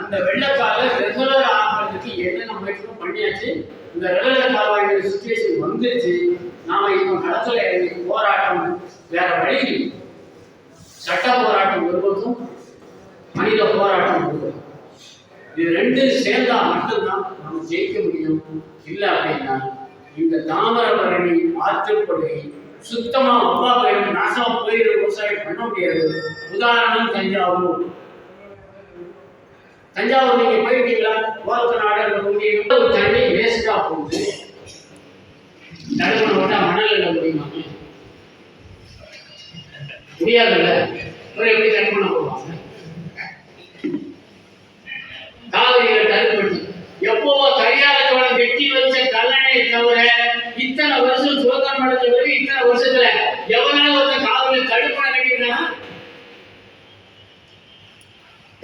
அந்த வெள்ளக்கால ரெகுலர் ஆகிறதுக்கு என்னென்ன முயற்சி பண்ணியாச்சு. இந்த ரெகுலர் கால்வாய் சுச்சுவேஷன் வந்துருச்சு. நாம இப்போ களத்துல போராட்டம் வேற வழி. சட்ட போராட்டம் ஒரு பக்கம், மனித போராட்டம் ஒரு பக்கம். இது ரெண்டும் சேர்ந்தா மட்டும்தான் நம்ம ஜெயிக்க முடியும். இல்லை அப்படின்னா இந்த தாமிரபரணி ஆற்றுப்படுகை சுத்தமா அப்பா போயிடும், நாசமா போயிடும், விவசாயம் பண்ண முடியாது. உதாரணம் தஞ்சாவூர். தஞ்சாவூர் நீங்க போயிருக்கீங்களா? ஓரத்து நாடு தண்ணி வேஸ்டா போகுது. தடுப்பணம் போட்டா மணல் இல்ல முடியுமா? முடியாதுல்ல. எப்படி தடுப்பணம் போடுவாங்க? காவிரியில தடுப்பணி எப்பவோ கையாளத்தோட வெட்டி வச்ச கல்லணையை தவிர இத்தனை வருஷம் சுதந்திரம் அடைஞ்ச பிறகு இத்தனை வருஷத்துல எவ்வளவு ஒரு காவிரியில தடுப்பணை கட்டிருக்காங்க?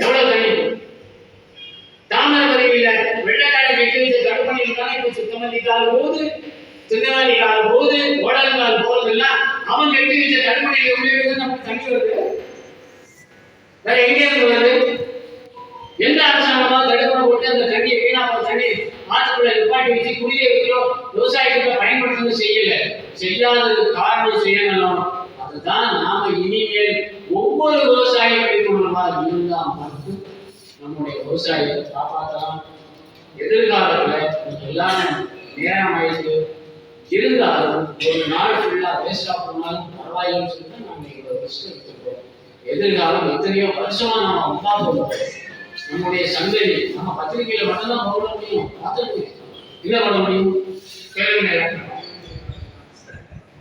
எவ்வளவு தண்ணி? தாமிரபரணியில வெள்ளக்காலை கட்டி வச்ச தடுப்பணையில் தானே இப்ப சுத்தமல்லிக்கால் போகுது, திருநெல்வேலிக்கால் போகுது, ஓடங்கால் போகுதுலாம். அவன் கட்டி வச்ச தடுப்பணையில எப்படி நமக்கு தண்ணி வருது? வேற எங்க இருந்து வருது? எந்த அரசாங்கமா தடுப்பணை போட்டு அந்த தண்ணியை வீணா போற தண்ணி ஆற்றுக்குள்ள நிப்பாட்டி வச்சு குடிய வைக்கிறோம், விவசாயத்துக்கு பயன்படுத்துறது செய்யல. செய்யாததுக்கு காரணம் செய்யணும். அதுதான் நாம இனிமேல் ஒவ்வொரு விவசாயம் படிக்கணுமா இருந்தா மட்டும் நம்முடைய விவசாயத்தை காப்பாற்றலாம். எதிர்காலத்துல எல்லாரும் நேரம் ஆயிடுச்சு இருந்தாலும் ஒரு நாள் ஃபுல்லா வேஸ்டா போனாலும் பரவாயில்லைன்னு சொல்லிட்டு நாம இவ்வளவு ரிஸ்க் எடுத்துக்கிறோம். எதிர்காலம் எத்தனையோ வருஷமா நாம அம்பா போடுறோம். நம்முடைய சந்ததி நம்ம பத்திரிகையில மட்டும்தான் போட முடியும். பார்த்துட்டு என்ன பண்ண முடியும்? கேள்வி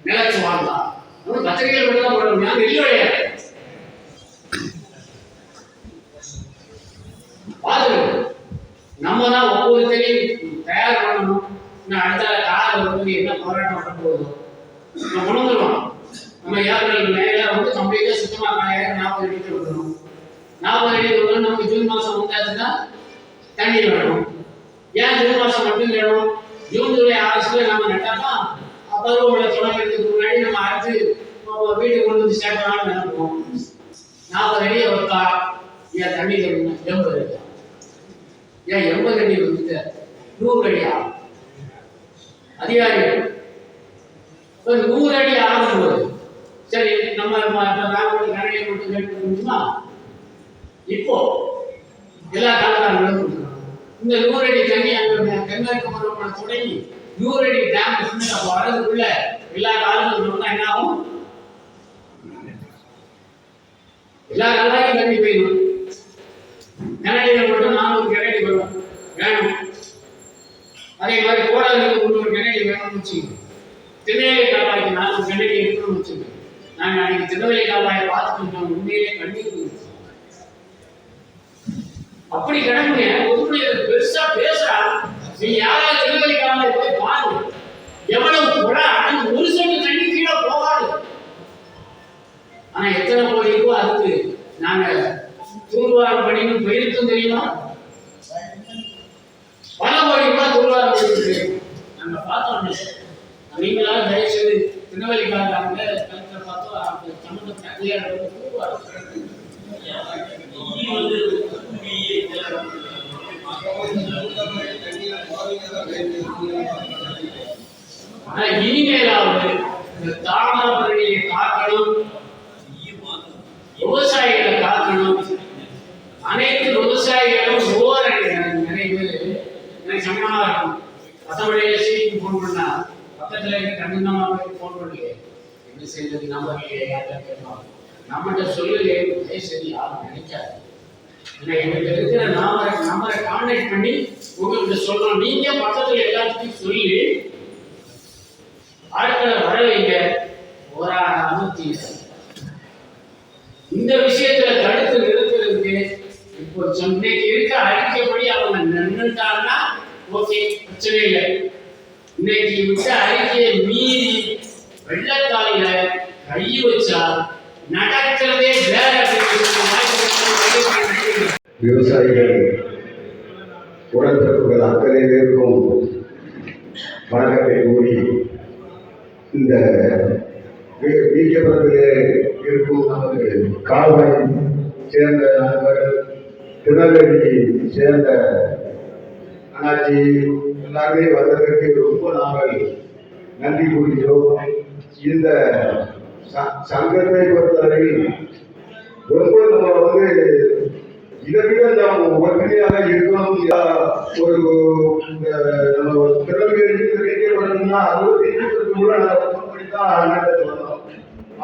நிலச்சு வாங்கலாம். நம்ம பத்திரிகையில மட்டும்தான் போட முடியும். இல்லையா பார்த்துக்கணும். நம்ம தான் ஒவ்வொருத்தரையும் தயார் பண்ணணும். இன்னும் அடுத்த காலம் வந்து என்ன போராட்டம் பண்ண போகுதோ நம்ம உணர்ந்துருவோம். நம்ம ஏப்ரல் மேல வந்து கம்ப்ளீட்டா சுத்தமா 40 அடி விடணும். 40 அடி விடணும். நமக்கு ஜூன் மாசம் வந்தாச்சுன்னா தண்ணி வேணும். ஏன் ஜூன் மாசம் மட்டும் வேணும்? ஜூன் ஜூலை ஆகஸ்ட்ல நம்ம நட்டாதான் பருவமழை தொடங்கிறதுக்கு முன்னாடி நம்ம அடுத்து வீட்டுக்கு கொண்டு வந்து சேர்க்கலாம்னு நினைப்போம். 40 அடியை வைத்தா ஏன் தண்ணி தரணும்? 80 அடி. ஏன் 80 அடி வந்துட்டு 100 அடியா? அதிகாரிகள் 100 அடி ஆகும்போது சரி நம்ம கரடியை மட்டும் கேட்டுமா? இப்போ எல்லா காலத்தாலும் இந்த 100 அடி தண்ணி அங்க தென்மேற்கு பருவமழை தொடங்கி 100 அடி டேம் வரதுக்குள்ள எல்லா காலங்களும் என்ன ஆகும்? எல்லா காலத்தையும் தண்ணி பெய்யணும். கனடியில மட்டும் 400 கனடி வரும் வேணும். அதே மாதிரி கோடாலுக்கு 300 கனடி வேணும்னு வச்சுக்கோங்க. திருநெல்வேலி கால்வாய்க்கு 400 கனடி இருக்கணும்னு வச்சுக்கோங்க. நாங்கள் அன்னைக்கு திருநெல்வேலி கால்வாயை பார்த்துட்டு உண்மையிலே கண்ணீர் அப்படி கிடக்குங்க. பொதுமொழிகள் பெருசா பேசுறா. நீ யாராவது திருநெல்வேலி கால்வாய் போய் பாருங்க. எவ்வளவு கூட ஒரு சொட்டு தண்ணி கீழே போகாது. ஆனா எத்தனை கோடி இருக்கோ அதுக்கு நாங்க தூர்வாரம் பண்ணின்னு போயிருக்கோம் தெரியுமா? பல கோடி ரூபாய் தூர்வாரம் பண்ணிட்டு நாங்க பார்த்தோம். நீங்களாம் தயவுசெய்து திருநெல்வேலி கால்வாங்க கலெக்டர் பார்த்தோம் சம்பந்தப்பட்ட அதிகாரிகள் தூர்வாரம். ஆனா இனிமேலாவது இந்த தாமிரபரணியை காக்கணும், விவசாயிகளை காக்கணும். அனைத்து விவசாயிகளும் நிறைய பேர் எனக்கு சங்கடமா இருக்கும். பத்தபடியில சீனிக்கு போன் பண்ணா பக்கத்துல இருக்க கண்டிப்பா போன் பண்ணல. என்ன செய்யறது நம்ம யார்கிட்ட கேட்கலாம், நம்மகிட்ட சொல்லலையே சரி யாரும் நினைக்காது. ஏன்னா எங்களுக்கு இருக்கிற நம்பரை கான்டாக்ட் பண்ணி உங்கள்கிட்ட சொல்றோம். நீங்க பக்கத்துல எல்லாத்துக்கும் சொல்லி ஆட்களை வர வைங்க. அமுத்தி இந்த விஷயத்துல தடுத்து நிறுத்துறதுக்கு இப்போ இன்னைக்கு இருக்க அறிக்கைப்படி அவங்க நின்றுட்டாங்கன்னா ஓகே, பிரச்சனை இல்லை. இன்னைக்கு விட்ட அறிக்கையை மீறி வெள்ளத்தாயில கை வச்சா நடக்கிறதே வேற. விவசாயிகள் உடன்பிறப்புகள் அத்தனை பேருக்கும் வணக்கத்தை கூறி, இந்த வீக்கப்புறத்திலே இருக்கும் நமது கால்வாய் சேர்ந்த நண்பர்கள், திருநெல்வேலி சேர்ந்த அண்ணாச்சி எல்லாருமே வந்ததற்கு ரொம்ப நாங்கள் நன்றி கூறுகிறோம். இந்த சங்கத்தை பொறுத்தவரையில் ரொம்ப நம்ம இதை விட நாம் ஒற்றுமையாக இருக்கணும். ஒரு நம்ம திருநெல்வேலிக்கு வரணும்னா கூட வந்தோம்.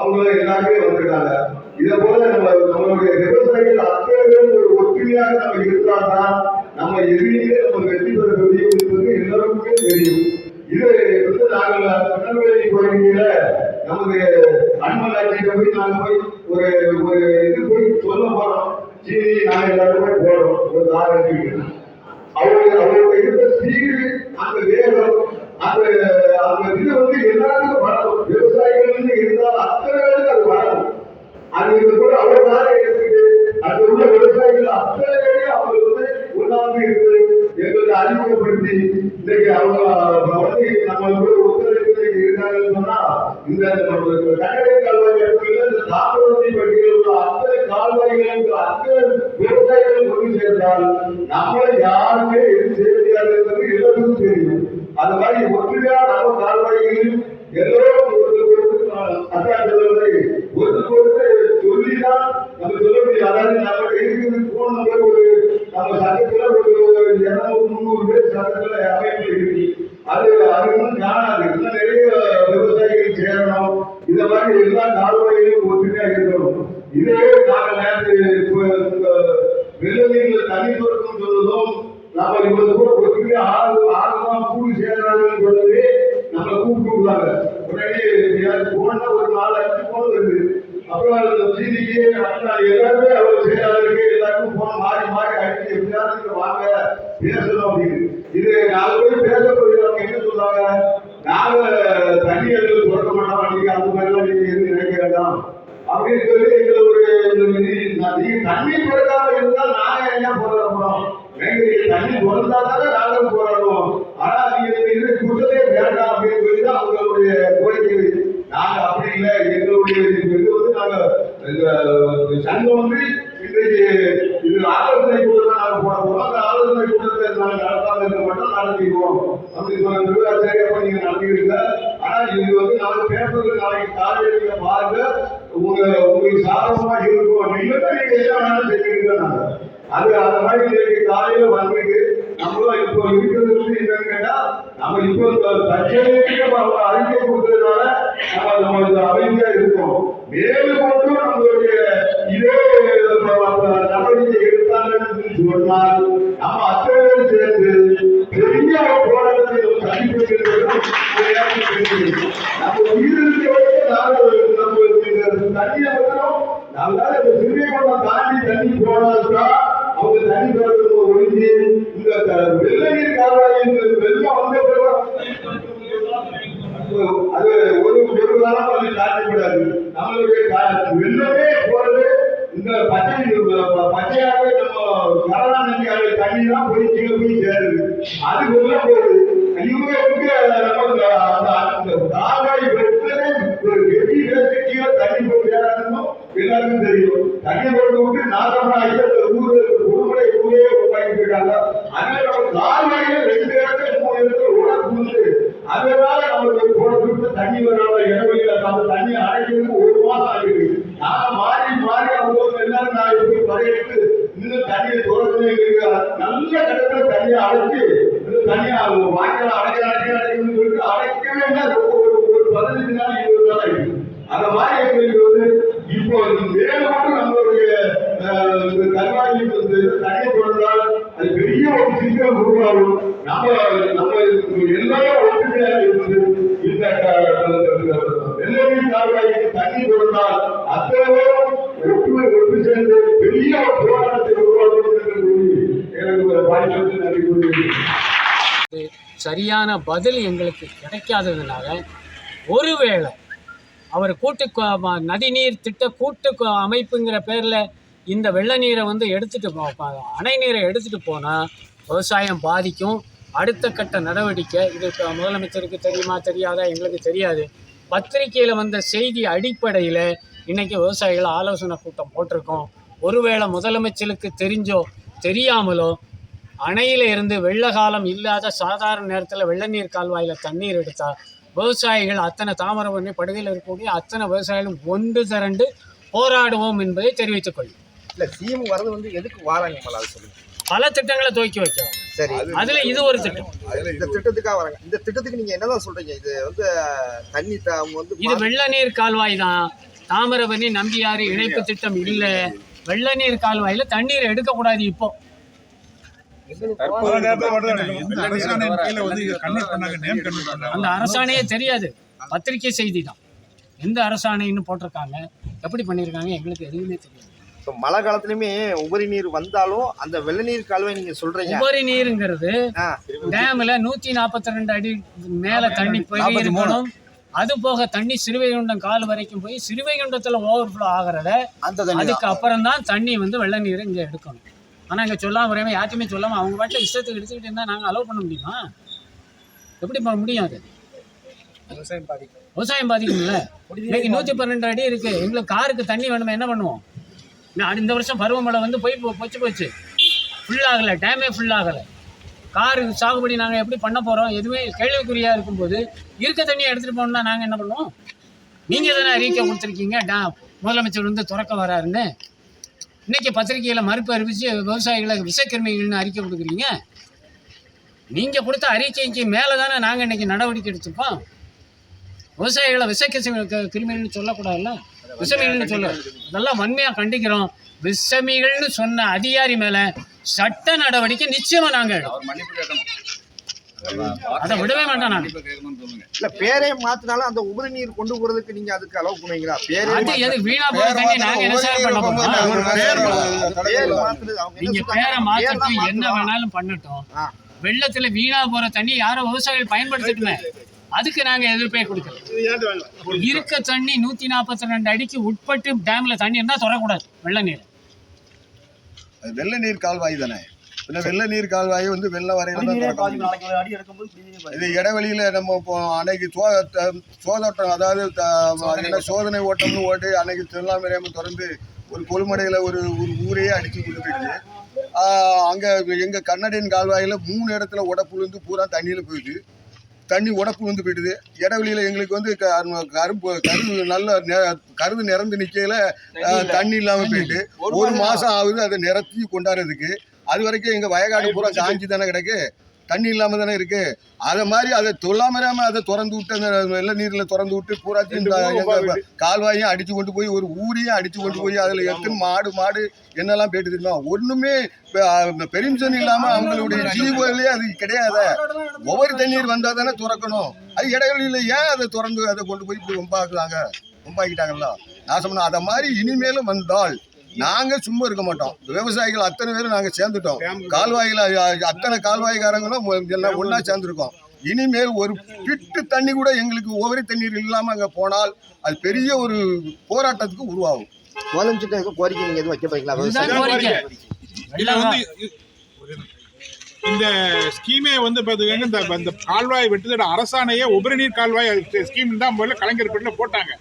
அவங்க எல்லாருமே வந்திருக்காங்க. இதை போல நம்மளுடைய விவசாயிகள் அத்தனை ஒரு ஒற்றுமையாக நம்ம இருந்தால்தான் நம்ம எதிரிலே நம்ம வெற்றி பெற முடியும் என்பது எல்லாருக்குமே தெரியும். இது நாங்கள் திருநெல்வேலி கோயில நமது அன்பனாட்சியிட்ட போய் நாங்கள் போய் ஒரு இது போய் சொல்ல போறோம். சீனி நாங்கள் எல்லாருமே போறோம். ஒரு ஆராய்ச்சி அவங்களுக்கு இருந்த சீரு, அந்த வேகம், அந்த இது எல்லாருக்கும் வரணும். விவசாயிகள் இருந்தால் அத்தனை பேருக்கு அது வரணும். அது கூட அவர்களாக இருக்குது. அது உள்ள விவசாயிகள் அத்தனை பேரையும் அவங்க ஒன்றாக இருந்து எங்களுக்கு அறிமுகப்படுத்தி இன்னைக்கு அவங்க நம்மளோட ஒத்துழைப்பு இருக்காங்கன்னு சொன்னா, இந்த கட்டளை கால்வாய் இடத்துல இந்த தாமிரபரணி பட்டியலில் உள்ள அத்தனை கால்வாய்களுக்கு அத்தனை விவசாயிகள் கொண்டு சேர்ந்தால் நம்மளை யாருமே எது செய்ய முடியாது என்பது எல்லாருக்கும் தெரியும். அது மாதிரி ஒற்றுமையா நம்ம கால்வாய்களில் எல்லோரும் ஒருத்தருக்கு சொல்லிதான் நம்ம சொல்ல முடியும். அதாவது நம்ம இருக்கிறது போன் நம்பர் நம்ம சட்டத்துல 200-300 பேர் சட்டத்துல அமைப்பு இருக்கு. அது காணாது. இன்னும் நிறைய விவசாயிகள் சேரணும். இந்த மாதிரி எல்லா கால்வாயிலும் ஒற்றுமையா இருக்கணும். இதே நாங்கள் நேரத்து வெள்ளநீர்ல தண்ணி தொடக்கம் சொல்றதும் நம்ம இவ்வளவு கூட ஒற்றுமையா ஆர்வம் கூடி சேர்றாங்கன்னு சொல்லவே நம்மளை கூப்பிட்டு விடுவாங்க. உடனே போனா ஒரு 4-5 போன் வருது. அப்புறம் சீனிக்கு எல்லாருமே அவர் செயலாளருக்கு எல்லாருக்கும் போன மாறி மாறி அடிச்சு எப்படியாவது வாங்க பேசணும் அப்படின்னு. இது 4 பேர் பேச போகிறவங்க என்ன சொல்றாங்க, நாங்க தண்ணி எதுவும் தொடக்க மாட்டோம், நீங்க அந்த மாதிரிலாம் நீங்க எதுவும் நினைக்க வேண்டாம் அப்படின்னு சொல்லி எங்களை நீங்க தண்ணி திறக்காம இருந்தால் நாங்க என்ன போராடுறோம், தண்ணி திறந்தாதானே நாங்களும் போராடுவோம். ஆனா நீங்க இது குற்றத்தை வேண்டாம் அப்படின்னு சொல்லி தான் அவங்களுடைய கோரிக்கை. நாங்க அப்படி இல்லை. எங்களுடைய இது நாங்க சங்கம் இன்றைக்கு இது ஆலோசனை கூட்டம் நாங்க போட போறோம். அந்த ஆலோசனை கூட்டத்தை நாங்க நடத்தாம இருக்க மட்டும் நடத்திடுவோம் அப்படின்னு சொன்னாங்க. சரி, அப்ப நீங்க நடத்திடுங்க. ஆனா இது நாங்க பேப்பர்ல நாளைக்கு காலையில பாருங்க, உங்களுக்கு சாதகமா இருக்கும். நீங்க என்ன வேணாலும் செஞ்சுருங்க. நாங்க அந்த மாதிரி இன்னைக்கு காலையில வந்துருக்கு. நம்மளும் இப்போ இருக்கிறது என்னன்னு கேட்டா, நம்ம இப்போ தற்செயலுக்கு அறிக்கை கொடுத்ததுனால நம்ம அமைதியா இருக்கோம். மேலும் கொண்டு நம்மளுடைய இதே நடவடிக்கை எடுத்தாங்கன்னு சொன்னால் நம்ம அத்தனை சேர்ந்து பெரிய போராட்டத்தை நம்ம உயிரிழந்தவர்கள் நம்ம தண்ணியை வந்துடும். நம்மளால இந்த சிறிய கொண்டம் தாண்டி தண்ணி போனால்தான் அவங்க தண்ணி திறந்து ஒழிஞ்சு இந்த வெள்ளநீர் கால்வாயில் வெள்ளம் வந்த அது ஒரு காலம் அது தாக்கப்படாது. நம்மளுடைய வெள்ளமே போறது இந்த பச்சையாகவே நம்ம கரணா நதி தண்ணி தான் போய் கீழே போய் சேருது. அது வெள்ள போகுது. இவங்களுக்கு அந்த கால்வாய் வெட்டவே ஒரு எட்டி வேஸ்ட் கீழே தண்ணி போய் சேராதுன்னு எல்லாருக்கும் தெரியும். தண்ணி போட்டு விட்டு நாசமாகி அந்த ஊரை ஊரே உருவாக்கி போயிட்டாங்க. அதனால நம்ம கால்வாயில 2 இடத்துல 3 இடத்துல உடம்பு அதனால நமக்கு போட்டு தண்ணி வராத இடவெளியில அந்த தண்ணி அடைக்கிறதுக்கு 1 மாசம் ஆகிடுது. நாங்க மாறி மாறி அவங்க எல்லாரும் நான் போய் படையெடுத்து இன்னும் தண்ணியை தொடர்ந்து நல்ல கடற்கரை தண்ணியை அடைச்சு தண்ணியை வாய்க்கால அடைக்கணும்னு சொல்லிட்டு அடைக்கவே ஒரு 15 நாள் 20 நாள் ஆகிடுது. அந்த மாதிரி எங்களுக்கு வந்து இப்போ மேலும் நம்மளுடைய கல்வாணி தண்ணி கொடுத்தால் அது பெரிய ஒரு சிக்கல் உருவாகும். நம்ம எல்லாரும் ஒற்றுமையாக இருந்து இந்த வெள்ளை கால்வாய்க்கு தண்ணி கொடுத்தால் அத்தனை ஒன்று சேர்ந்து பெரிய ஒரு போராட்டத்தை உருவாக்கும் என்று கூறி எனக்கு ஒரு வாய்ப்பு நன்றி கூறுகிறேன். சரியான பதில் எங்களுக்கு கிடைக்காததுனால ஒருவேளை அவர் நதிநீர் திட்ட கூட்டு அமைப்புங்கிற பேரில் இந்த வெள்ள நீரை வந்து அணை நீரை எடுத்துகிட்டு போனால் விவசாயம் பாதிக்கும். அடுத்த கட்ட நடவடிக்கை இது முதலமைச்சருக்கு தெரியுமா தெரியாதா எங்களுக்கு தெரியாது. பத்திரிகையில் வந்த செய்தி அடிப்படையில் இன்றைக்கி விவசாயிகள் ஆலோசனை கூட்டம் போட்டிருக்கோம். ஒருவேளை முதலமைச்சருக்கு தெரிஞ்சோ தெரியாமலோ அணையில் இருந்து வெள்ள காலம் இல்லாத சாதாரண நேரத்தில் வெள்ள நீர் கால்வாயில் தண்ணீர் எடுத்தால் விவசாயிகள் அத்தனை தாமிரபரணி படுகையில் இருக்கக்கூடிய அத்தனை விவசாயிகளும் ஒன்று திரண்டு போராடுவோம் என்பதை தெரிவித்துக் கொள்ளும். இல்லை சிஎம் வரது வந்து எதுக்கு வாராங்க அதை சொல்லுங்க. பல திட்டங்களை துவக்கி வைக்கிறாங்க. சரி, அதுல இது ஒரு திட்டம். இந்த திட்டத்துக்காக வராங்க. இந்த திட்டத்துக்கு நீங்க என்னதான் சொல்றீங்க? இது வந்து தண்ணி அவங்க வந்து இது வெள்ள நீர் கால்வாய் தான். தாமிரபரணி நம்பியாறு இணைப்பு திட்டம் இல்லை. வெள்ள நீர் கால்வாயில தண்ணீர் எடுக்கக்கூடாது. இப்போ அந்த அரசாணையே தெரியாது, பத்திரிகை செய்தி தான். எந்த அரசாணைன்னு போட்டிருக்காங்க, எப்படி பண்ணியிருக்காங்க எங்களுக்கு எதுவுமே தெரியாது. இப்போ மழை காலத்துலயுமே உபரி நீர் வந்தாலும் அந்த வெள்ள நீர் கால்வாய் நீங்க சொல்றீங்க. உபரி நீருங்கிறது டேம்ல 142 அடி மேல தண்ணி போய் இருக்கணும். அது போக தண்ணி சிறுவைகுண்டம் கால் வரைக்கும் போய் சிறுவைகுண்டத்துல ஓவர்ஃப்ளோ ஆகிறத அதுக்கு அப்புறம் தான் தண்ணி வந்து வெள்ள நீரை இங்கே எடுக்கணும். ஆனால் இங்கே சொல்லாமல் வரையாமல் யார்ட்டுமே சொல்லாமல் அவங்க பாட்டில் இஷ்டத்துக்கு எடுத்துக்கிட்டு இருந்தால் நாங்கள் அலோவ் பண்ண முடியுமா? எப்படி பண்ண முடியும்? அது விவசாயம் பாதிக்கும்ல. இன்னைக்கு 112 அடி இருக்குது. எங்களுக்கு காருக்கு தண்ணி வேணுமா, என்ன பண்ணுவோம்? இந்த வருஷம் பருவமழை வந்து போச்சு ஃபுல்லாகலை, டேமே ஃபுல்லாகலை. காரு சாகுபடி நாங்கள் எப்படி பண்ண போகிறோம்? எதுவுமே கேள்விக்குறியாக இருக்கும்போது இருக்க தண்ணியை எடுத்துகிட்டு போகணுன்னா நாங்கள் என்ன பண்ணுவோம்? நீங்கள் தானே அறிக்கை கொடுத்துருக்கீங்க முதலமைச்சர் வந்து திறக்க வராருன்னு. இன்றைக்கி பத்திரிகையில் மறுப்பு அறிவித்து விவசாயிகளை விஷக்கிருமிகள்னு அறிக்கை கொடுக்குறீங்க. நீங்கள் கொடுத்த அறிக்கைக்கு மேலே தானே நாங்கள் இன்றைக்கி நடவடிக்கை எடுத்துப்போம். விவசாயிகளை கிருமிகள்னு சொல்லக்கூடாதுல்ல, விஷமிகள்னு சொல்ல. இதெல்லாம் வன்மையாக கண்டிக்கிறோம். விஷமிகள்னு சொன்ன அதிகாரி மேலே சட்ட நடவடிக்கை நிச்சயமாக நாங்கள் எடுப்போம். அதை விடவே மாட்டோம். நான் இல்ல பேரே மாத்தினாலும் அந்த உபரி நீர் கொண்டு போறதுக்கு நீங்க அதுக்கு அலோவ் பண்ணுவீங்களா? பேரே வீணா போற தண்ணி நாங்க என்ன சார் பண்ண போறோம்? நீங்க பேரை மாத்திட்டு என்ன வேணாலும் பண்ணட்டும். வெள்ளத்துல வீணா போற தண்ணி யாரும் விவசாயிகள் பயன்படுத்திட்டுமே, அதுக்கு நாங்க எதிர்ப்பே கொடுக்கல. இருக்க தண்ணி 142 அடிக்கு உட்பட்டு டேம்ல தண்ணி இருந்தா தொடக்கூடாது. வெள்ள நீர் வெள்ள நீர் கால்வாய் தானே. வெள்ள நீர் கால்வாய் வந்து வெள்ள வரையில இது இடைவெளியில நம்ம இப்போ அன்னைக்கு சோதோட்டம், அதாவது சோதனை ஓட்டம்னு ஓட்டு அன்னைக்கு திருவண்ணாமலை திறந்து ஒரு கொள்மடையில ஒரு ஊரையே அடிச்சு கொண்டு போயிடுது. அங்க எங்க கண்ணடியின் கால்வாயில 3 இடத்துல உடப்புழுந்து பூரா தண்ணியில போயிடுது. தண்ணி உடப்புழுந்து போயிடுது. இடைவெளியில எங்களுக்கு வந்து கருது நல்ல கருது நிறந்து நிக்கையில தண்ணி இல்லாம போயிட்டு 1 மாசம் ஆகுது அதை நிறத்தி கொண்டாடுறதுக்கு. அது வரைக்கும் எங்கள் வயக்காடு பூரா காஞ்சி தானே கிடக்கு, தண்ணி இல்லாமல் தானே இருக்குது. அதை மாதிரி அதை தொல்லாமராமல் அதை திறந்து விட்டு அந்த வெள்ள நீரில் திறந்து விட்டு பூராத்தையும் எங்கள் கால்வாயும் அடித்து கொண்டு போய் ஒரு ஊரையும் அடித்து கொண்டு போய் அதில் எத்தனை மாடு என்னெல்லாம் போயிட்டு தெரியுமா? ஒன்றுமே பெர்மிஷன் இல்லாமல் அவங்களுடைய ஜீவோலே அது கிடையாது. ஒவ்வொரு தண்ணீர் வந்தால் தானே திறக்கணும். அது இடைவெளியில் ஏன் அதை திறந்து அதை கொண்டு போய் இப்படி ரொம்பாக்கிட்டாங்கல்ல நாசம்னா. அதை மாதிரி இனிமேலும் வந்தால் நாங்கள் சும்மா இருக்க மாட்டோம். விவசாயிகள் அத்தனை பேரும் நாங்கள் சேர்ந்துட்டோம். கால்வாயில் அத்தனை கால்வாய்காரங்களும் எல்லாம் ஒன்றா சேர்ந்துருக்கோம். இனிமேல் ஒரு பிட்டு தண்ணி கூட எங்களுக்கு உபரி தண்ணீர் இல்லாமல் அங்கே போனால் அது பெரிய ஒரு போராட்டத்துக்கு உருவாகும். முதலமைச்சர் கோரிக்கை நீங்கள் எதுவும் வைக்க போறீங்களா? இந்த ஸ்கீமே வந்து பார்த்தீங்கன்னா இந்த கால்வாய் வெட்டுதோட அரசாணையே உபரி நீர் கால்வாய் ஸ்கீம் தான் முதல்ல கலைஞர் பேரில் போட்டாங்க.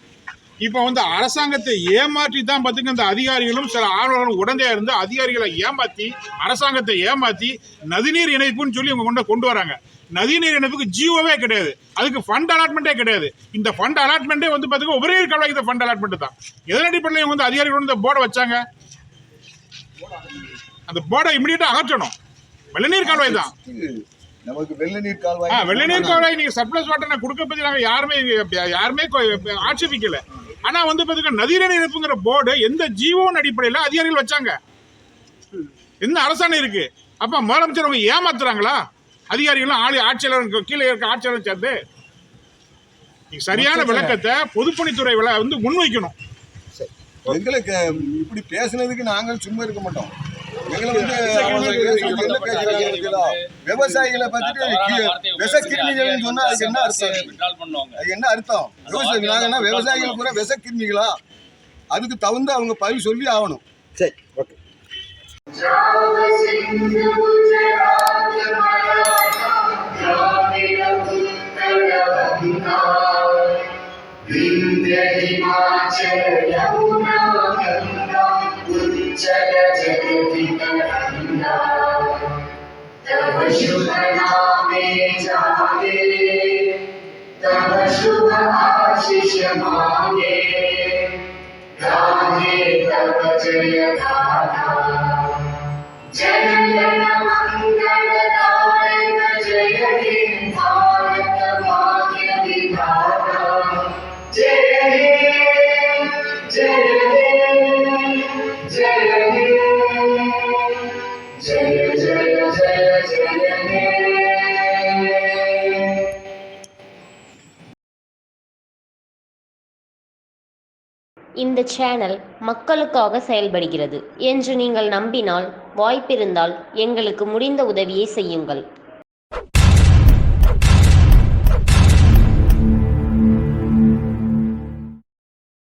இப்போ வந்து அரசாங்கத்தை ஏமாற்றி தான் பார்த்துங்க இந்த அதிகாரிகளும் சில ஆர்வலர்களும் உடந்தையாக இருந்து அதிகாரிகளை ஏமாற்றி அரசாங்கத்தை ஏமாற்றி நதிநீர் இணைப்புன்னு சொல்லி இவங்க கொண்டு வராங்க. நதிநீர் இணைப்புக்கு ஜியோவே கிடையாது, அதுக்கு ஃபண்ட் அலாட்மெண்ட்டே கிடையாது. இந்த ஃபண்ட் அலாட்மெண்ட்டே வந்து பார்த்துங்க உபரி நீர் கால்வாய்க்கு இந்த ஃபண்ட் அலாட்மெண்ட் தான். எதன் அடிப்படையில் இவங்க வந்து அதிகாரிகள் இந்த போர்டை வச்சாங்க? அந்த போர்டை இமிடியேட்டாக அகற்றணும். வெள்ளநீர் கால்வாய் தான் நமக்கு வெள்ள நீர் கால்வாய். வெள்ள நீர் கால்வாய் நீங்க சர்ப்ளஸ் வாட்டர் கொடுக்க பத்தி நாங்க யாருமே ஆட்சேபிக்கல. ஆனா வந்து பாத்தீங்கன்னா நதிநீர் இணைப்புங்கிற போர்டு எந்த ஜீவோன் அடிப்படையில் அதிகாரிகள் வச்சாங்க? எந்த அரசாணை இருக்கு? அப்ப முதலமைச்சர் அவங்க ஏமாத்துறாங்களா? அதிகாரிகளும் ஆட்சியாளர் கீழே இருக்க ஆட்சியாளர் சேர்ந்து சரியான விளக்கத்தை பொதுப்பணித்துறை வந்து முன்வைக்கணும். எங்களுக்கு இப்படி பேசுனதுக்கு நாங்கள் சும்மா இருக்க மாட்டோம். எங்களை வந்து விவசாயிகளை பார்த்துட்டு விஷக்கிருமிகள் சொன்னா அதுக்கு என்ன அர்த்தம்? அது என்ன அர்த்தம்? நாங்கன்னா விவசாயிகள் கூட விஷக்கிருமிகளா? அதுக்கு தகுந்த அவங்க பதில் சொல்லி ஆகணும். சரி, ஓகே. तव शुभ नामे जागे, तव शुभ आशीष मांगे, गाहे तव जय गाथा। जनगण मंगलदायक जय हे भारत भाग्य विधाता। जय हे जय हे जय हे जय जय जय जय हे। இந்த சேனல் மக்களுக்காக செயல்படுகிறது என்று நீங்கள் நம்பினால், வாய்ப்பிருந்தால் எங்களுக்கு முடிந்த உதவியை செய்யுங்கள்.